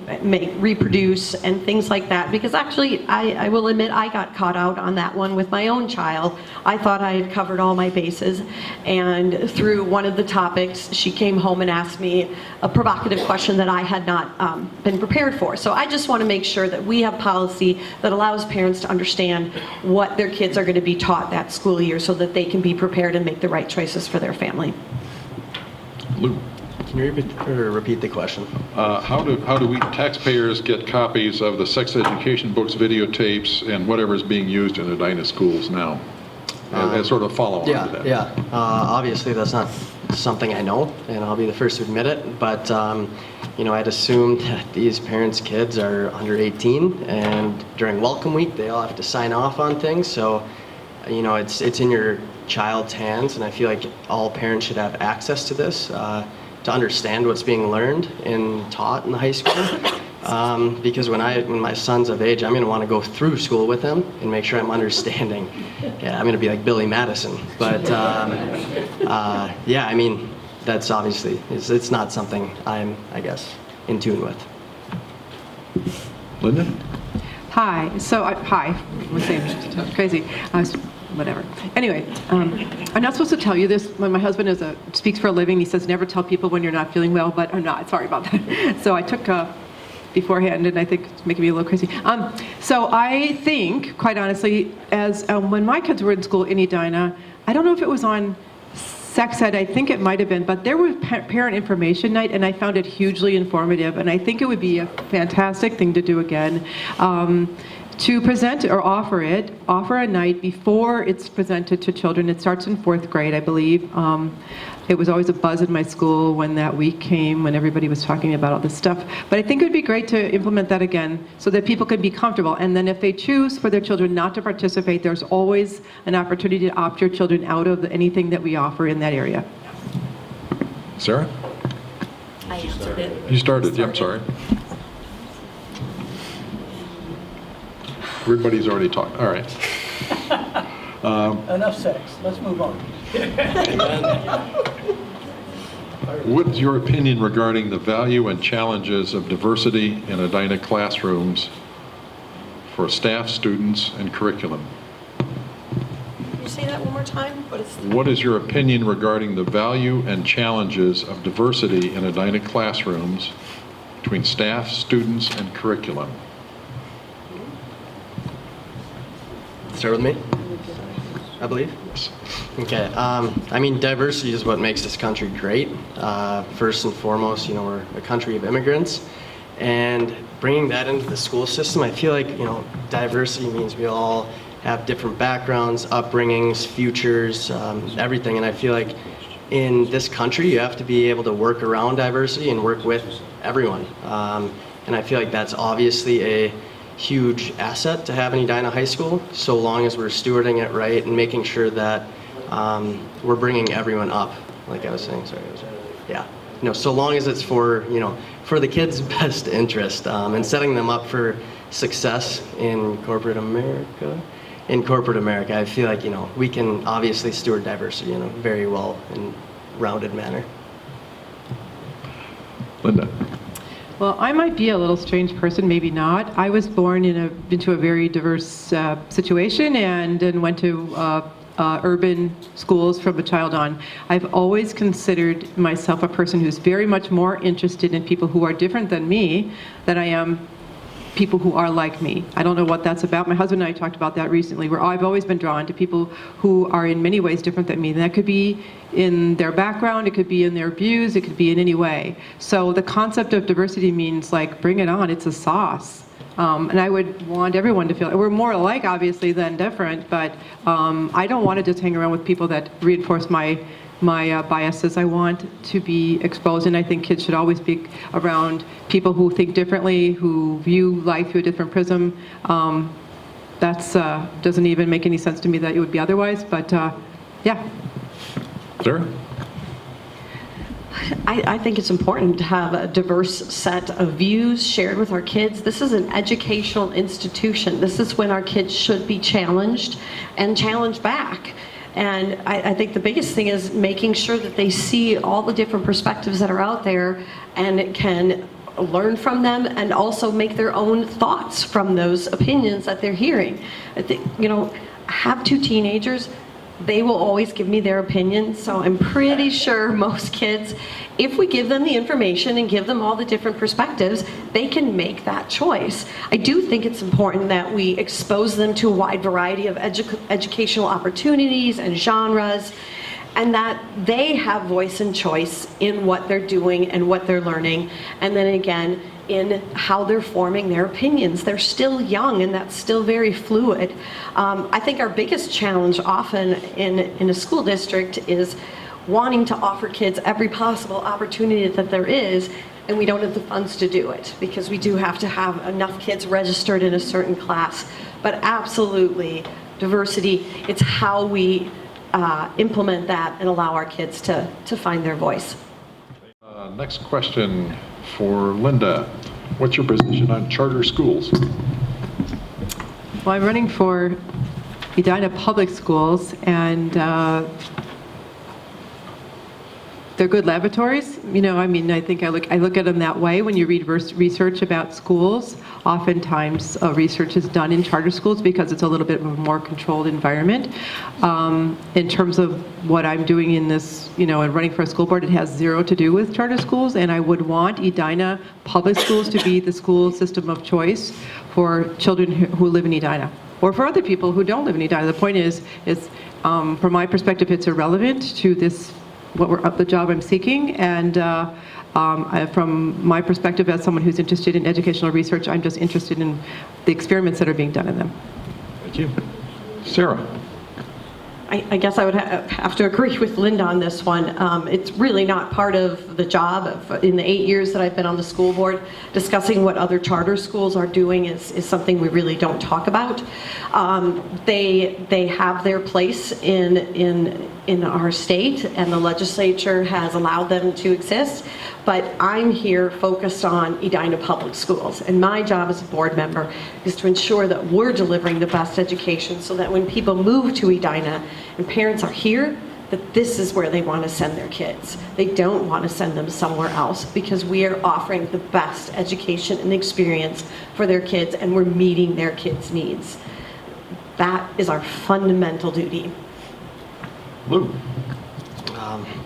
reproduce and things like that. Because actually, I will admit I got caught out on that one with my own child. I thought I had covered all my bases, and through one of the topics, she came home and asked me a provocative question that I had not been prepared for. So I just want to make sure that we have policy that allows parents to understand what their kids are going to be taught that school year so that they can be prepared and make the right choices for their family. Lou, Can you repeat the question? how do we taxpayers get copies of the sex education books, videotapes, and whatever is being used in Edina schools now? As sort of follow-on to that. Yeah. Obviously, that's not something I know, and I'll be the first to admit it. But I'd assumed that these parents' kids are under 18, and during Welcome Week, they all have to sign off on things. So, it's in your child's hands, and I feel like all parents should have access to this to understand what's being learned and taught in the high school. Because when my son's of age, I'm going to want to go through school with him and make sure I'm understanding. Yeah, I'm going to be like Billy Madison. But that's obviously, it's not something I'm, I guess, in tune with. Linda? Hi, so, hi, we're saying crazy, whatever. Anyway, I'm not supposed to tell you this, when my husband speaks for a living, he says never tell people when you're not feeling well, but I'm not, sorry about that. So I took beforehand, and I think it's making me a little crazy. So I think, quite honestly, as when my kids were in school in Edina, I don't know if it was on sex ed, I think it might have been, but there was parent information night, and I found it hugely informative, and I think it would be a fantastic thing to do again. To present or offer a night before it's presented to children. It starts in 4th grade, I believe. It was always a buzz in my school when that week came, when everybody was talking about all this stuff. But I think it would be great to implement that again so that people could be comfortable. And then if they choose for their children not to participate, there's always an opportunity to opt your children out of anything that we offer in that area. Sarah? I answered it. You started, yeah, I'm sorry. Everybody's already talked, all right. Enough sex. Let's move on. What's your opinion regarding the value and challenges of diversity in Edina classrooms for staff, students, and curriculum? Can you say that one more time? What is your opinion regarding the value and challenges of diversity in Edina classrooms between staff, students, and curriculum? Start with me, I believe. Okay. Diversity is what makes this country great. First and foremost, we're a country of immigrants, And bringing that into the school system, I feel like, diversity means we all have different backgrounds, upbringings, futures, everything. And I feel like in this country, you have to be able to work around diversity and work with everyone. And I feel like that's obviously a huge asset to have in Edina High School, so long as we're stewarding it right and making sure that we're bringing everyone up, like I was saying. So long as it's for for the kids' best interest and setting them up for success in corporate America. I feel like we can obviously steward diversity in a very well and rounded manner. Linda? Well, I might be a little strange person, maybe not. I was born into a very diverse situation and went to urban schools from a child on. I've always considered myself a person who's very much more interested in people who are different than me than I am people who are like me. I don't know what that's about. My husband and I talked about that recently, where I've always been drawn to people who are in many ways different than me. And that could be in their background, it could be in their views, it could be in any way. So the concept of diversity means, like, bring it on, it's a sauce. And I would want everyone to feel, we're more alike obviously than different, but I don't want to just hang around with people that reinforce my biases. I want to be exposed, and I think kids should always be around people who think differently, who view life through a different prism. That's doesn't even make any sense to me that it would be otherwise, but yeah. Sarah? I think it's important to have a diverse set of views shared with our kids. This is an educational institution. This is when our kids should be challenged and challenged back. And I think the biggest thing is making sure that they see all the different perspectives that are out there and can learn from them and also make their own thoughts from those opinions that they're hearing. I think, I have 2 teenagers. They will always give me their opinion, so I'm pretty sure most kids, if we give them the information and give them all the different perspectives, they can make that choice. I do think it's important that we expose them to a wide variety of educational opportunities and genres, and that they have voice and choice in what they're doing and what they're learning, and then again, in how they're forming their opinions. They're still young, and that's still very fluid. I think our biggest challenge often in a school district is wanting to offer kids every possible opportunity that there is, and we don't have the funds to do it because we do have to have enough kids registered in a certain class. But absolutely, diversity, it's how we implement that and allow our kids to find their voice. Next question for Linda. What's your position on charter schools? Well, I'm running for Edina Public Schools, and they're good laboratories. I think I look at them that way. When you read research about schools, oftentimes research is done in charter schools because it's a little bit of a more controlled environment. In terms of what I'm doing in this, and running for a school board, it has zero to do with charter schools, and I would want Edina Public Schools to be the school system of choice for children who live in Edina, or for other people who don't live in Edina. The point is from my perspective, it's irrelevant to this, the job I'm seeking, and from my perspective as someone who's interested in educational research, I'm just interested in the experiments that are being done in them. Thank you. Sarah? I guess I would have to agree with Linda on this one. It's really not part of the job. In the 8 years that I've been on the school board, discussing what other charter schools are doing is something we really don't talk about. They have their place in our state, and the legislature has allowed them to exist. But I'm here focused on Edina Public Schools, and my job as a board member is to ensure that we're delivering the best education so that when people move to Edina and parents are here, that this is where they want to send their kids. They don't want to send them somewhere else because we are offering the best education and experience for their kids, and we're meeting their kids' needs. That is our fundamental duty. Lou?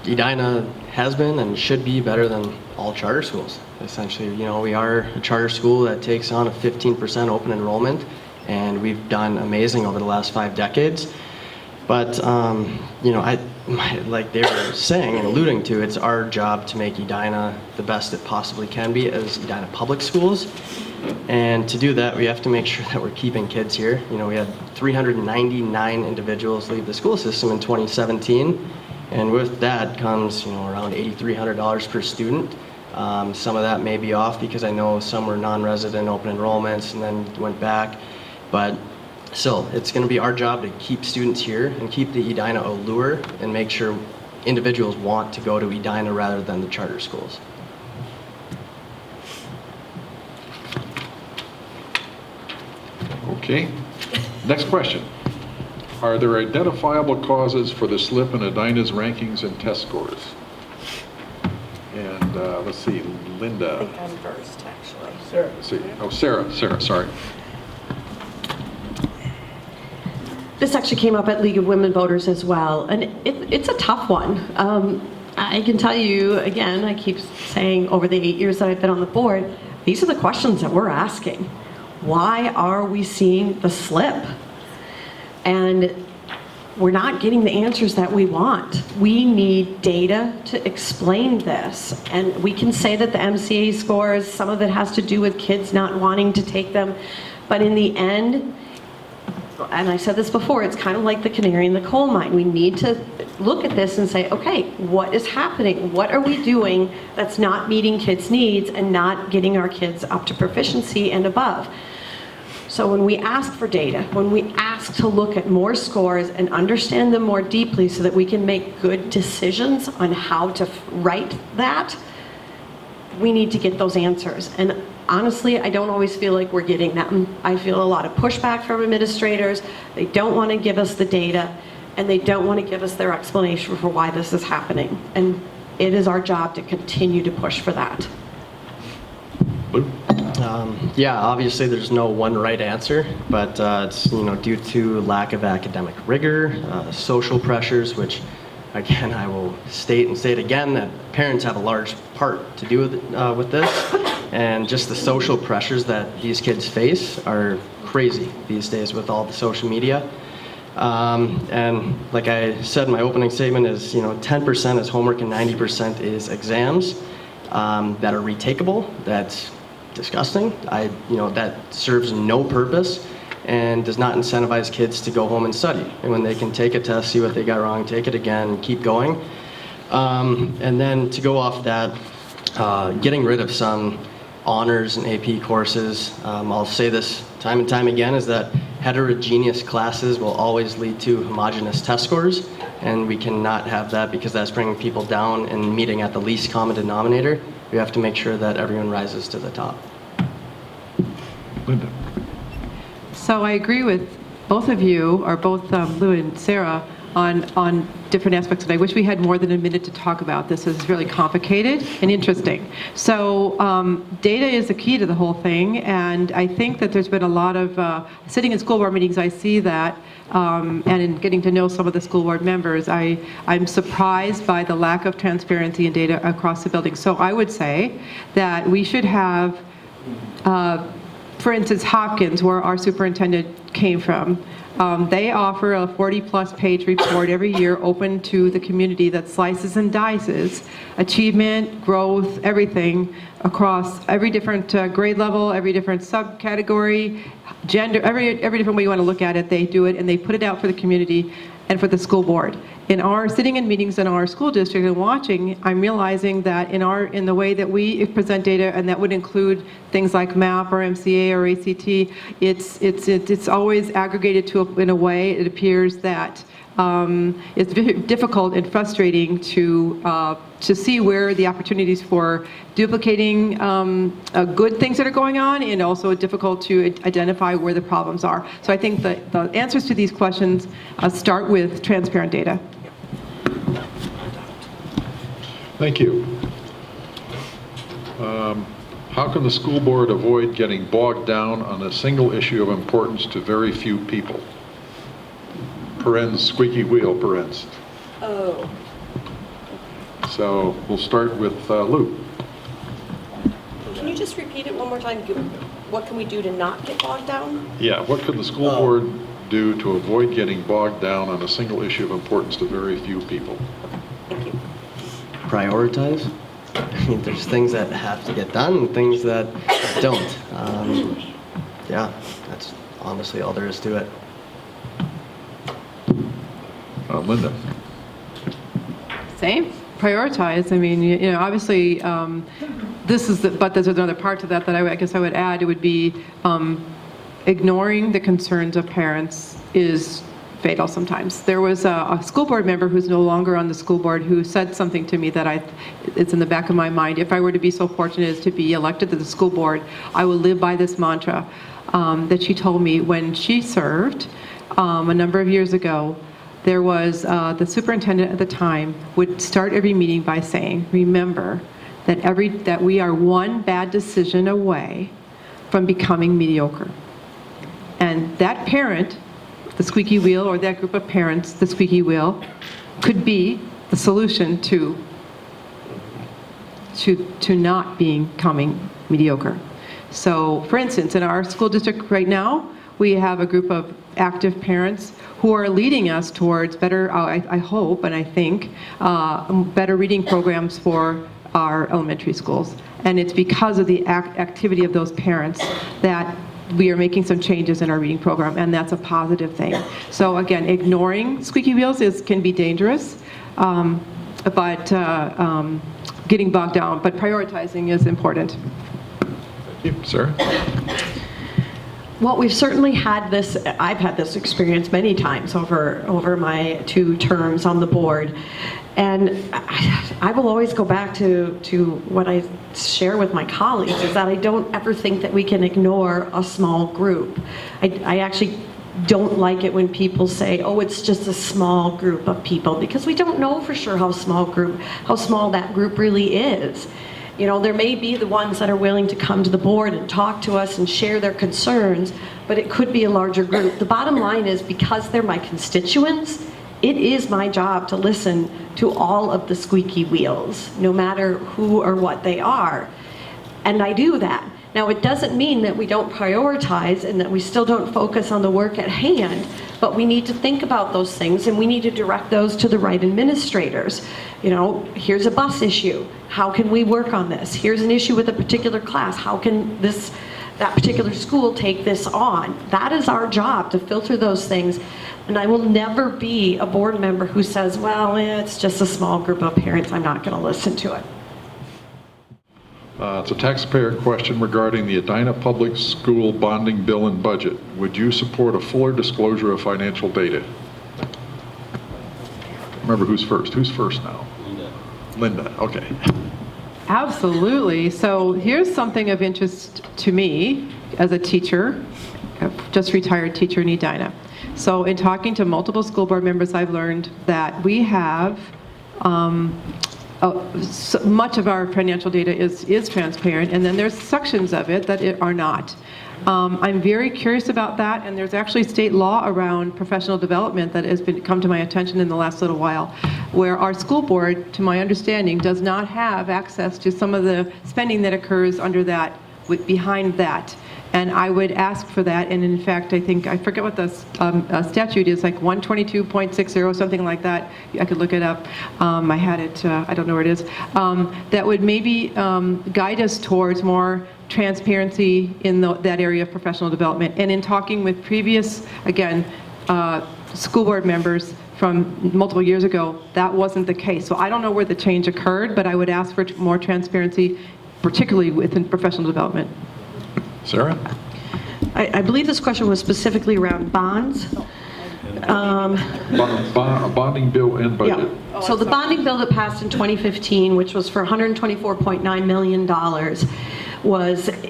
Edina has been and should be better than all charter schools. Essentially, we are a charter school that takes on a 15% open enrollment, and we've done amazing over the last 5 decades. But, like they were saying and alluding to, it's our job to make Edina the best it possibly can be as Edina Public Schools. And to do that, we have to make sure that we're keeping kids here. You know, we had 399 individuals leave the school system in 2017. And with that comes, you know, around $8,300 per student. Some of that may be off because I know some were non-resident open enrollments and then went back. But still, it's going to be our job to keep students here and keep the Edina allure and make sure individuals want to go to Edina rather than the charter schools. Okay. Next question. Are there identifiable causes for the slip in Edina's rankings and test scores? And let's see, I Linda. think I'm first, actually. Sir. Let's see. Oh, Sarah, sorry. This actually came up at League of Women Voters as well, and it's a tough one. I can tell you, again, I keep saying over the 8 years that I've been on the board, these are the questions that we're asking. Why are we seeing the slip? And we're not getting the answers that we want. We need data to explain this. And we can say that the MCA scores, some of it has to do with kids not wanting to take them. But in the end, and I said this before, it's kind of like the canary in the coal mine. We need to look at this and say, okay, what is happening? What are we doing that's not meeting kids' needs and not getting our kids up to proficiency and above? So when we ask for data, when we ask to look at more scores and understand them more deeply so that we can make good decisions on how to write that, we need to get those answers. And honestly, I don't always feel like we're getting them. I feel a lot of pushback from administrators. They don't want to give us the data, and they don't want to give us their explanation for why this is happening. And it is our job to continue to push for that. Lou? Yeah, obviously there's no one right answer, but it's, you know, due to lack of academic rigor, social pressures, which again I will state and say it again that parents have a large part to do with this, and just the social pressures that these kids face are crazy these days with all the social media. And like I said in my opening statement, is, you know, 10% is homework and 90% is exams that are retakeable. That's disgusting. You know, that serves no purpose and does not incentivize kids to go home and study. And when they can take a test, see what they got wrong, take it again, keep going. And then to go off that, getting rid of some honors and AP courses, I'll say this time and time again, is that heterogeneous classes will always lead to homogeneous test scores, and we cannot have that because that's bringing people down and meeting at the least common denominator. We have to make sure that everyone rises to the top. Linda? So I agree with both of you, or both Lou and Sarah, on different aspects, and I wish we had more than a minute to talk about this. It's really complicated and interesting. So data is the key to the whole thing, and I think that there's been a lot of, sitting in school board meetings, I see that, and in getting to know some of the school board members, I'm surprised by the lack of transparency and data across the building. So I would say that we should have, for instance, Hopkins, where our superintendent came from, they offer a 40-plus page report every year open to the community that slices and dices achievement, growth, everything across every different grade level, every different subcategory, gender, every different way you want to look at it, they do it, and they put it out for the community and for the school board. In our sitting in meetings in our school district and watching, I'm realizing that in the way that we present data, and that would include things like MAP or MCA or ACT, it's always aggregated in a way it appears that it's very difficult and frustrating to see where the opportunities for duplicating good things that are going on, and also difficult to identify where the problems are. So I think that the answers to these questions start with transparent data. Thank you. How can the school board avoid getting bogged down on a single issue of importance to very few people? Parens, squeaky wheel, parens. Oh. So we'll start with Lou. Can you just repeat it one more time? What can we do to not get bogged down? Yeah, what could the school board do to avoid getting bogged down on a single issue of importance to very few people? Prioritize. I mean, there's things that have to get done and things that don't. Yeah, that's honestly all there is to it. Linda? Same, prioritize. I mean, you know, obviously, but there's another part to that I guess I would add. It would be ignoring the concerns of parents is fatal sometimes. There was a school board member who's no longer on the school board who said something to me that it's in the back of my mind. If I were to be so fortunate as to be elected to the school board, I will live by this mantra that she told me when she served a number of years ago. There was, the superintendent at the time would start every meeting by saying, remember that we are one bad decision away from becoming mediocre. And that parent, the squeaky wheel, or that group of parents, the squeaky wheel, could be the solution to not becoming mediocre. So, for instance, in our school district right now, we have a group of active parents who are leading us towards better, I hope and I think, better reading programs for our elementary schools. And it's because of the activity of those parents that we are making some changes in our reading program, and that's a positive thing. So again, ignoring squeaky wheels can be dangerous, but getting bogged down, but prioritizing is important. Thank you. Sarah? Well, we've certainly had this, I've had this experience many times over my 2 terms on the board. And I will always go back to what I share with my colleagues, is that I don't ever think that we can ignore a small group. I actually don't like it when people say, oh, it's just a small group of people, because we don't know for sure how small that group really is. You know, there may be the ones that are willing to come to the board and talk to us and share their concerns, but it could be a larger group. The bottom line is, because they're my constituents, it is my job to listen to all of the squeaky wheels, no matter who or what they are. And I do that. Now, it doesn't mean that we don't prioritize and that we still don't focus on the work at hand, but we need to think about those things, and we need to direct those to the right administrators. You know, here's a bus issue. How can we work on this? Here's an issue with a particular class. How can that particular school take this on? That is our job, to filter those things. And I will never be a board member who says, well, it's just a small group of parents, I'm not going to listen to it. It's a taxpayer question regarding the Edina Public School bonding bill and budget. Would you support a fuller disclosure of financial data? Remember who's first? Who's first now? Linda, okay. Absolutely. So here's something of interest to me as a teacher, just retired teacher in Edina. So in talking to multiple school board members, I've learned that we have so much of our financial data is transparent, and then there's sections of it that are not. I'm very curious about that, and there's actually state law around professional development that has come to my attention in the last little while, where our school board, to my understanding, does not have access to some of the spending that occurs under that, behind that. And I would ask for that, and in fact, I forget what the statute is, like 122.60, something like that. I could look it up. I had it, I don't know where it is. That would maybe guide us towards more transparency in that area of professional development. And in talking with previous, again, school board members from multiple years ago, that wasn't the case. So I don't know where the change occurred, but I would ask for more transparency, particularly within professional development. Sarah? I believe this question was specifically around bonds. Bonding bill and budget. Yeah. So the bonding bill that passed in 2015, which was for $124.9 million,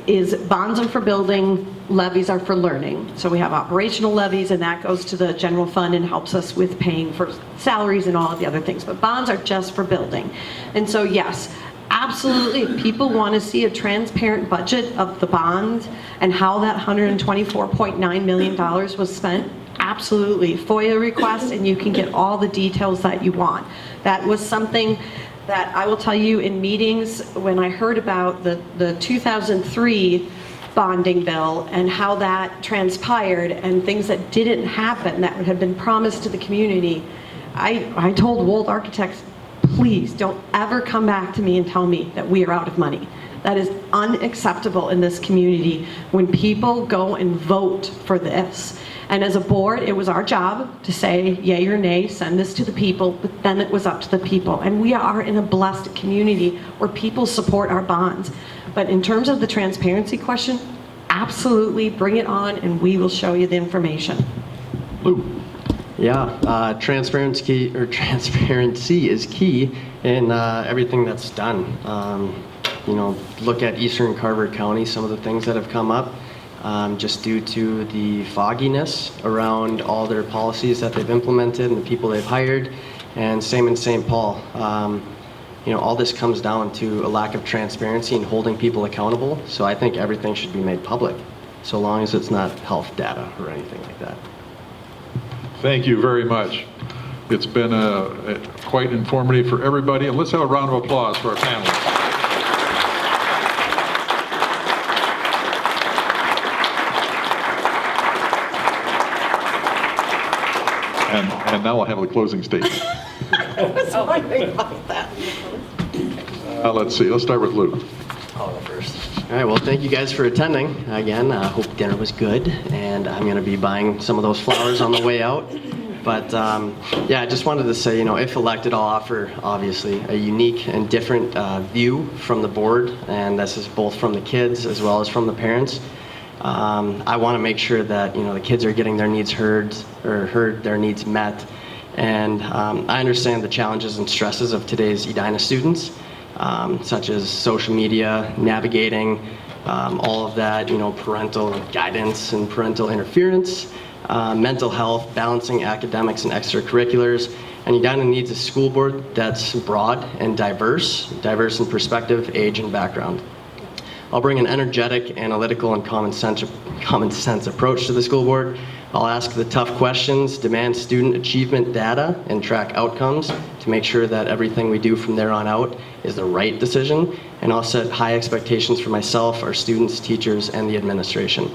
is bonds are for building, levies are for learning. So we have operational levies, and that goes to the general fund and helps us with paying for salaries and all of the other things. But bonds are just for building. And so yes, absolutely, if people want to see a transparent budget of the bonds and how that $124.9 million was spent, absolutely, FOIA request, and you can get all the details that you want. That was something that I will tell you in meetings when I heard about the 2003 bonding bill and how that transpired and things that didn't happen that had been promised to the community, I told Wold Architects, please don't ever come back to me and tell me that we are out of money. That is unacceptable in this community when people go and vote for this. And as a board, it was our job to say yay or nay, send this to the people, but then it was up to the people. And we are in a blessed community where people support our bonds. But in terms of the transparency question, absolutely bring it on and we will show you the information. Lou? Yeah, transparency is key in everything that's done. You know, look at Eastern Carver County, some of the things that have come up. Just due to the fogginess around all their policies that they've implemented and the people they've hired, and same in St. Paul. You know, all this comes down to a lack of transparency and holding people accountable, so I think everything should be made public, so long as it's not health data or anything like that. Thank you very much. It's been quite informative for everybody, and let's have a round of applause for our panelists. And now I'll have a closing statement. Let's see, let's start with Lou. I'll go first. All right, well, thank you guys for attending. Again, I hope dinner was good, and I'm going to be buying some of those flowers on the way out. But yeah, I just wanted to say, you know, if elected, I'll offer, obviously, a unique and different view from the board, and this is both from the kids as well as from the parents. I want to make sure that, you know, the kids are getting their needs heard, their needs met. And I understand the challenges and stresses of today's Edina students, such as social media, navigating, all of that, you know, parental guidance and parental interference, mental health, balancing academics and extracurriculars. And Edina needs a school board that's broad and diverse in perspective, age, and background. I'll bring an energetic, analytical, and common sense approach to the school board. I'll ask the tough questions, demand student achievement data, and track outcomes to make sure that everything we do from there on out is the right decision. And I'll set high expectations for myself, our students, teachers, and the administration.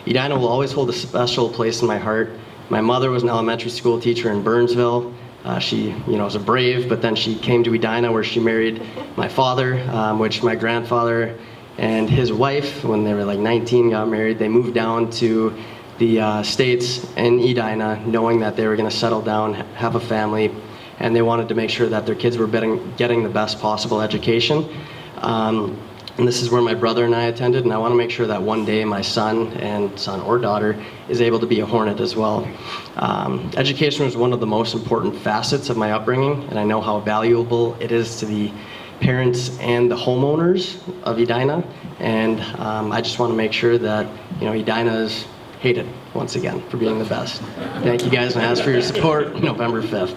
Edina will always hold a special place in my heart. My mother was an elementary school teacher in Burnsville. She, you know, was a brave, but then she came to Edina where she married my father, which my grandfather and his wife, when they were like 19, got married. They moved down to the States in Edina, knowing that they were going to settle down, have a family, and they wanted to make sure that their kids were getting the best possible education. And this is where my brother and I attended, and I want to make sure that one day my son or daughter is able to be a Hornet as well. Education was one of the most important facets of my upbringing, and I know how valuable it is to the parents and the homeowners of Edina, and I just want to make sure that, you know, Edina is hated once again for being the best. Thank you guys, and I ask for your support November 5th.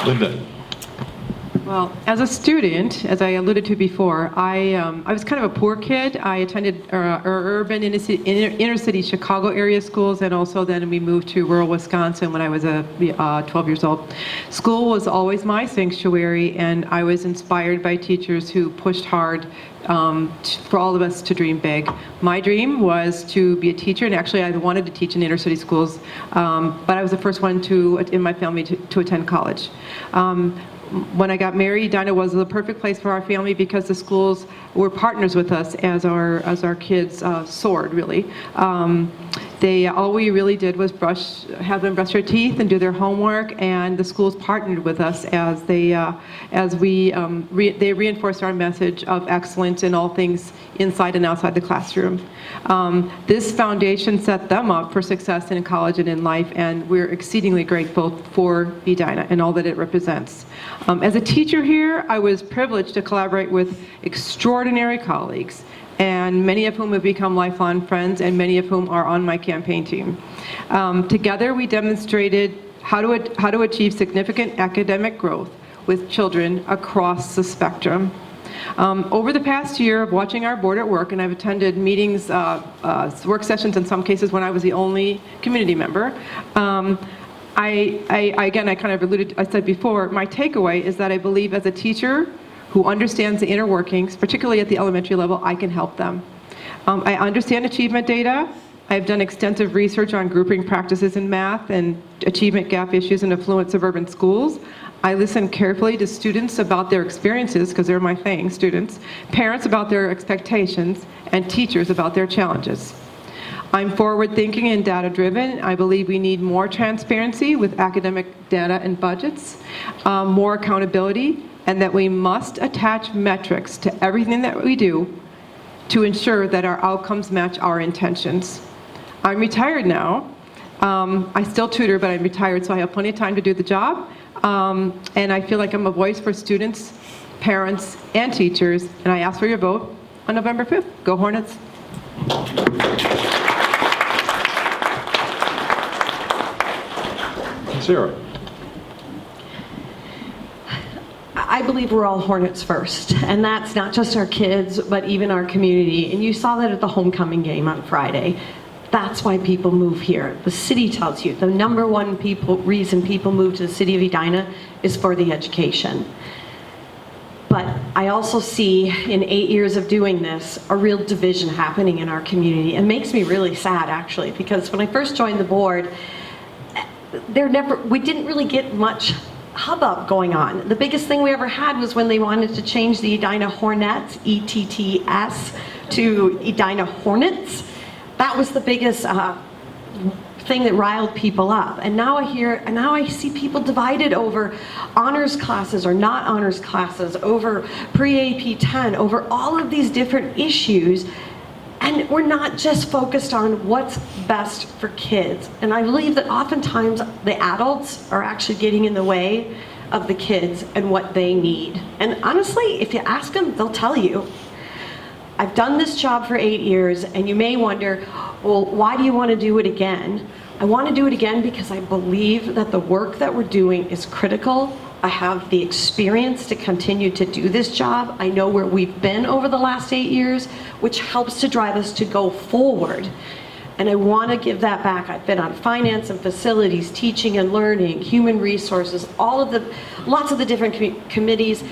Linda. Well, as a student, as I alluded to before, I was kind of a poor kid. I attended urban inner city Chicago area schools, and also then we moved to rural Wisconsin when I was 12 years old. School was always my sanctuary, and I was inspired by teachers who pushed hard for all of us to dream big. My dream was to be a teacher, and actually I wanted to teach in inner city schools, but I was the first one in my family to attend college. When I got married, Edina was the perfect place for our family because the schools were partners with us as our kids soared, really. All we really did was have them brush their teeth and do their homework, and the schools partnered with us as they reinforced our message of excellence in all things inside and outside the classroom. This foundation set them up for success in college and in life, and we're exceedingly grateful for Edina and all that it represents. As a teacher here, I was privileged to collaborate with extraordinary colleagues, and many of whom have become lifelong friends, and many of whom are on my campaign team. Together, we demonstrated how to achieve significant academic growth with children across the spectrum. Over the past year of watching our board at work, and I've attended meetings, work sessions in some cases when I was the only community member, I kind of alluded, I said before, my takeaway is that I believe as a teacher, who understands the inner workings, particularly at the elementary level, I can help them. I understand achievement data. I've done extensive research on grouping practices in math and achievement gap issues in affluent suburban schools. I listen carefully to students about their experiences, because they're my thing, students, parents about their expectations, and teachers about their challenges. I'm forward-thinking and data-driven. I believe we need more transparency with academic data and budgets, more accountability, and that we must attach metrics to everything that we do to ensure that our outcomes match our intentions. I'm retired now. I still tutor, but I'm retired, so I have plenty of time to do the job. And I feel like I'm a voice for students, parents, and teachers, and I ask for your vote on November 5th. Go Hornets. Sarah? I believe we're all Hornets first, and that's not just our kids, but even our community. And you saw that at the homecoming game on Friday. That's why people move here. The city tells you the number one reason people move to the city of Edina is for the education. But I also see in 8 years of doing this, a real division happening in our community. It makes me really sad, actually, because when I first joined the board, we didn't really get much hubbub going on. The biggest thing we ever had was when they wanted to change the Edina Hornets, ETTS, to Edina Hornets. That was the biggest thing that riled people up. And now I see people divided over honors classes or not honors classes, over pre-AP 10, over all of these different issues. And we're not just focused on what's best for kids. And I believe that oftentimes the adults are actually getting in the way of the kids and what they need. And honestly, if you ask them, they'll tell you. I've done this job for 8 years, and you may wonder, well, why do you want to do it again? I want to do it again because I believe that the work that we're doing is critical. I have the experience to continue to do this job. I know where we've been over the last 8 years, which helps to drive us to go forward. And I want to give that back. I've been on finance and facilities, teaching and learning, human resources, lots of the different committees.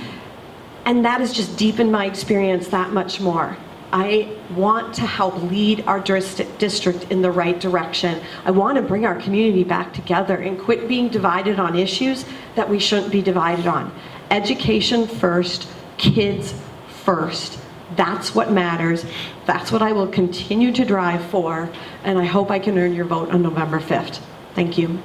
And that has just deepened my experience that much more. I want to help lead our district in the right direction. I want to bring our community back together and quit being divided on issues that we shouldn't be divided on. Education first, kids first. That's what matters. That's what I will continue to drive for, and I hope I can earn your vote on November 5th. Thank you.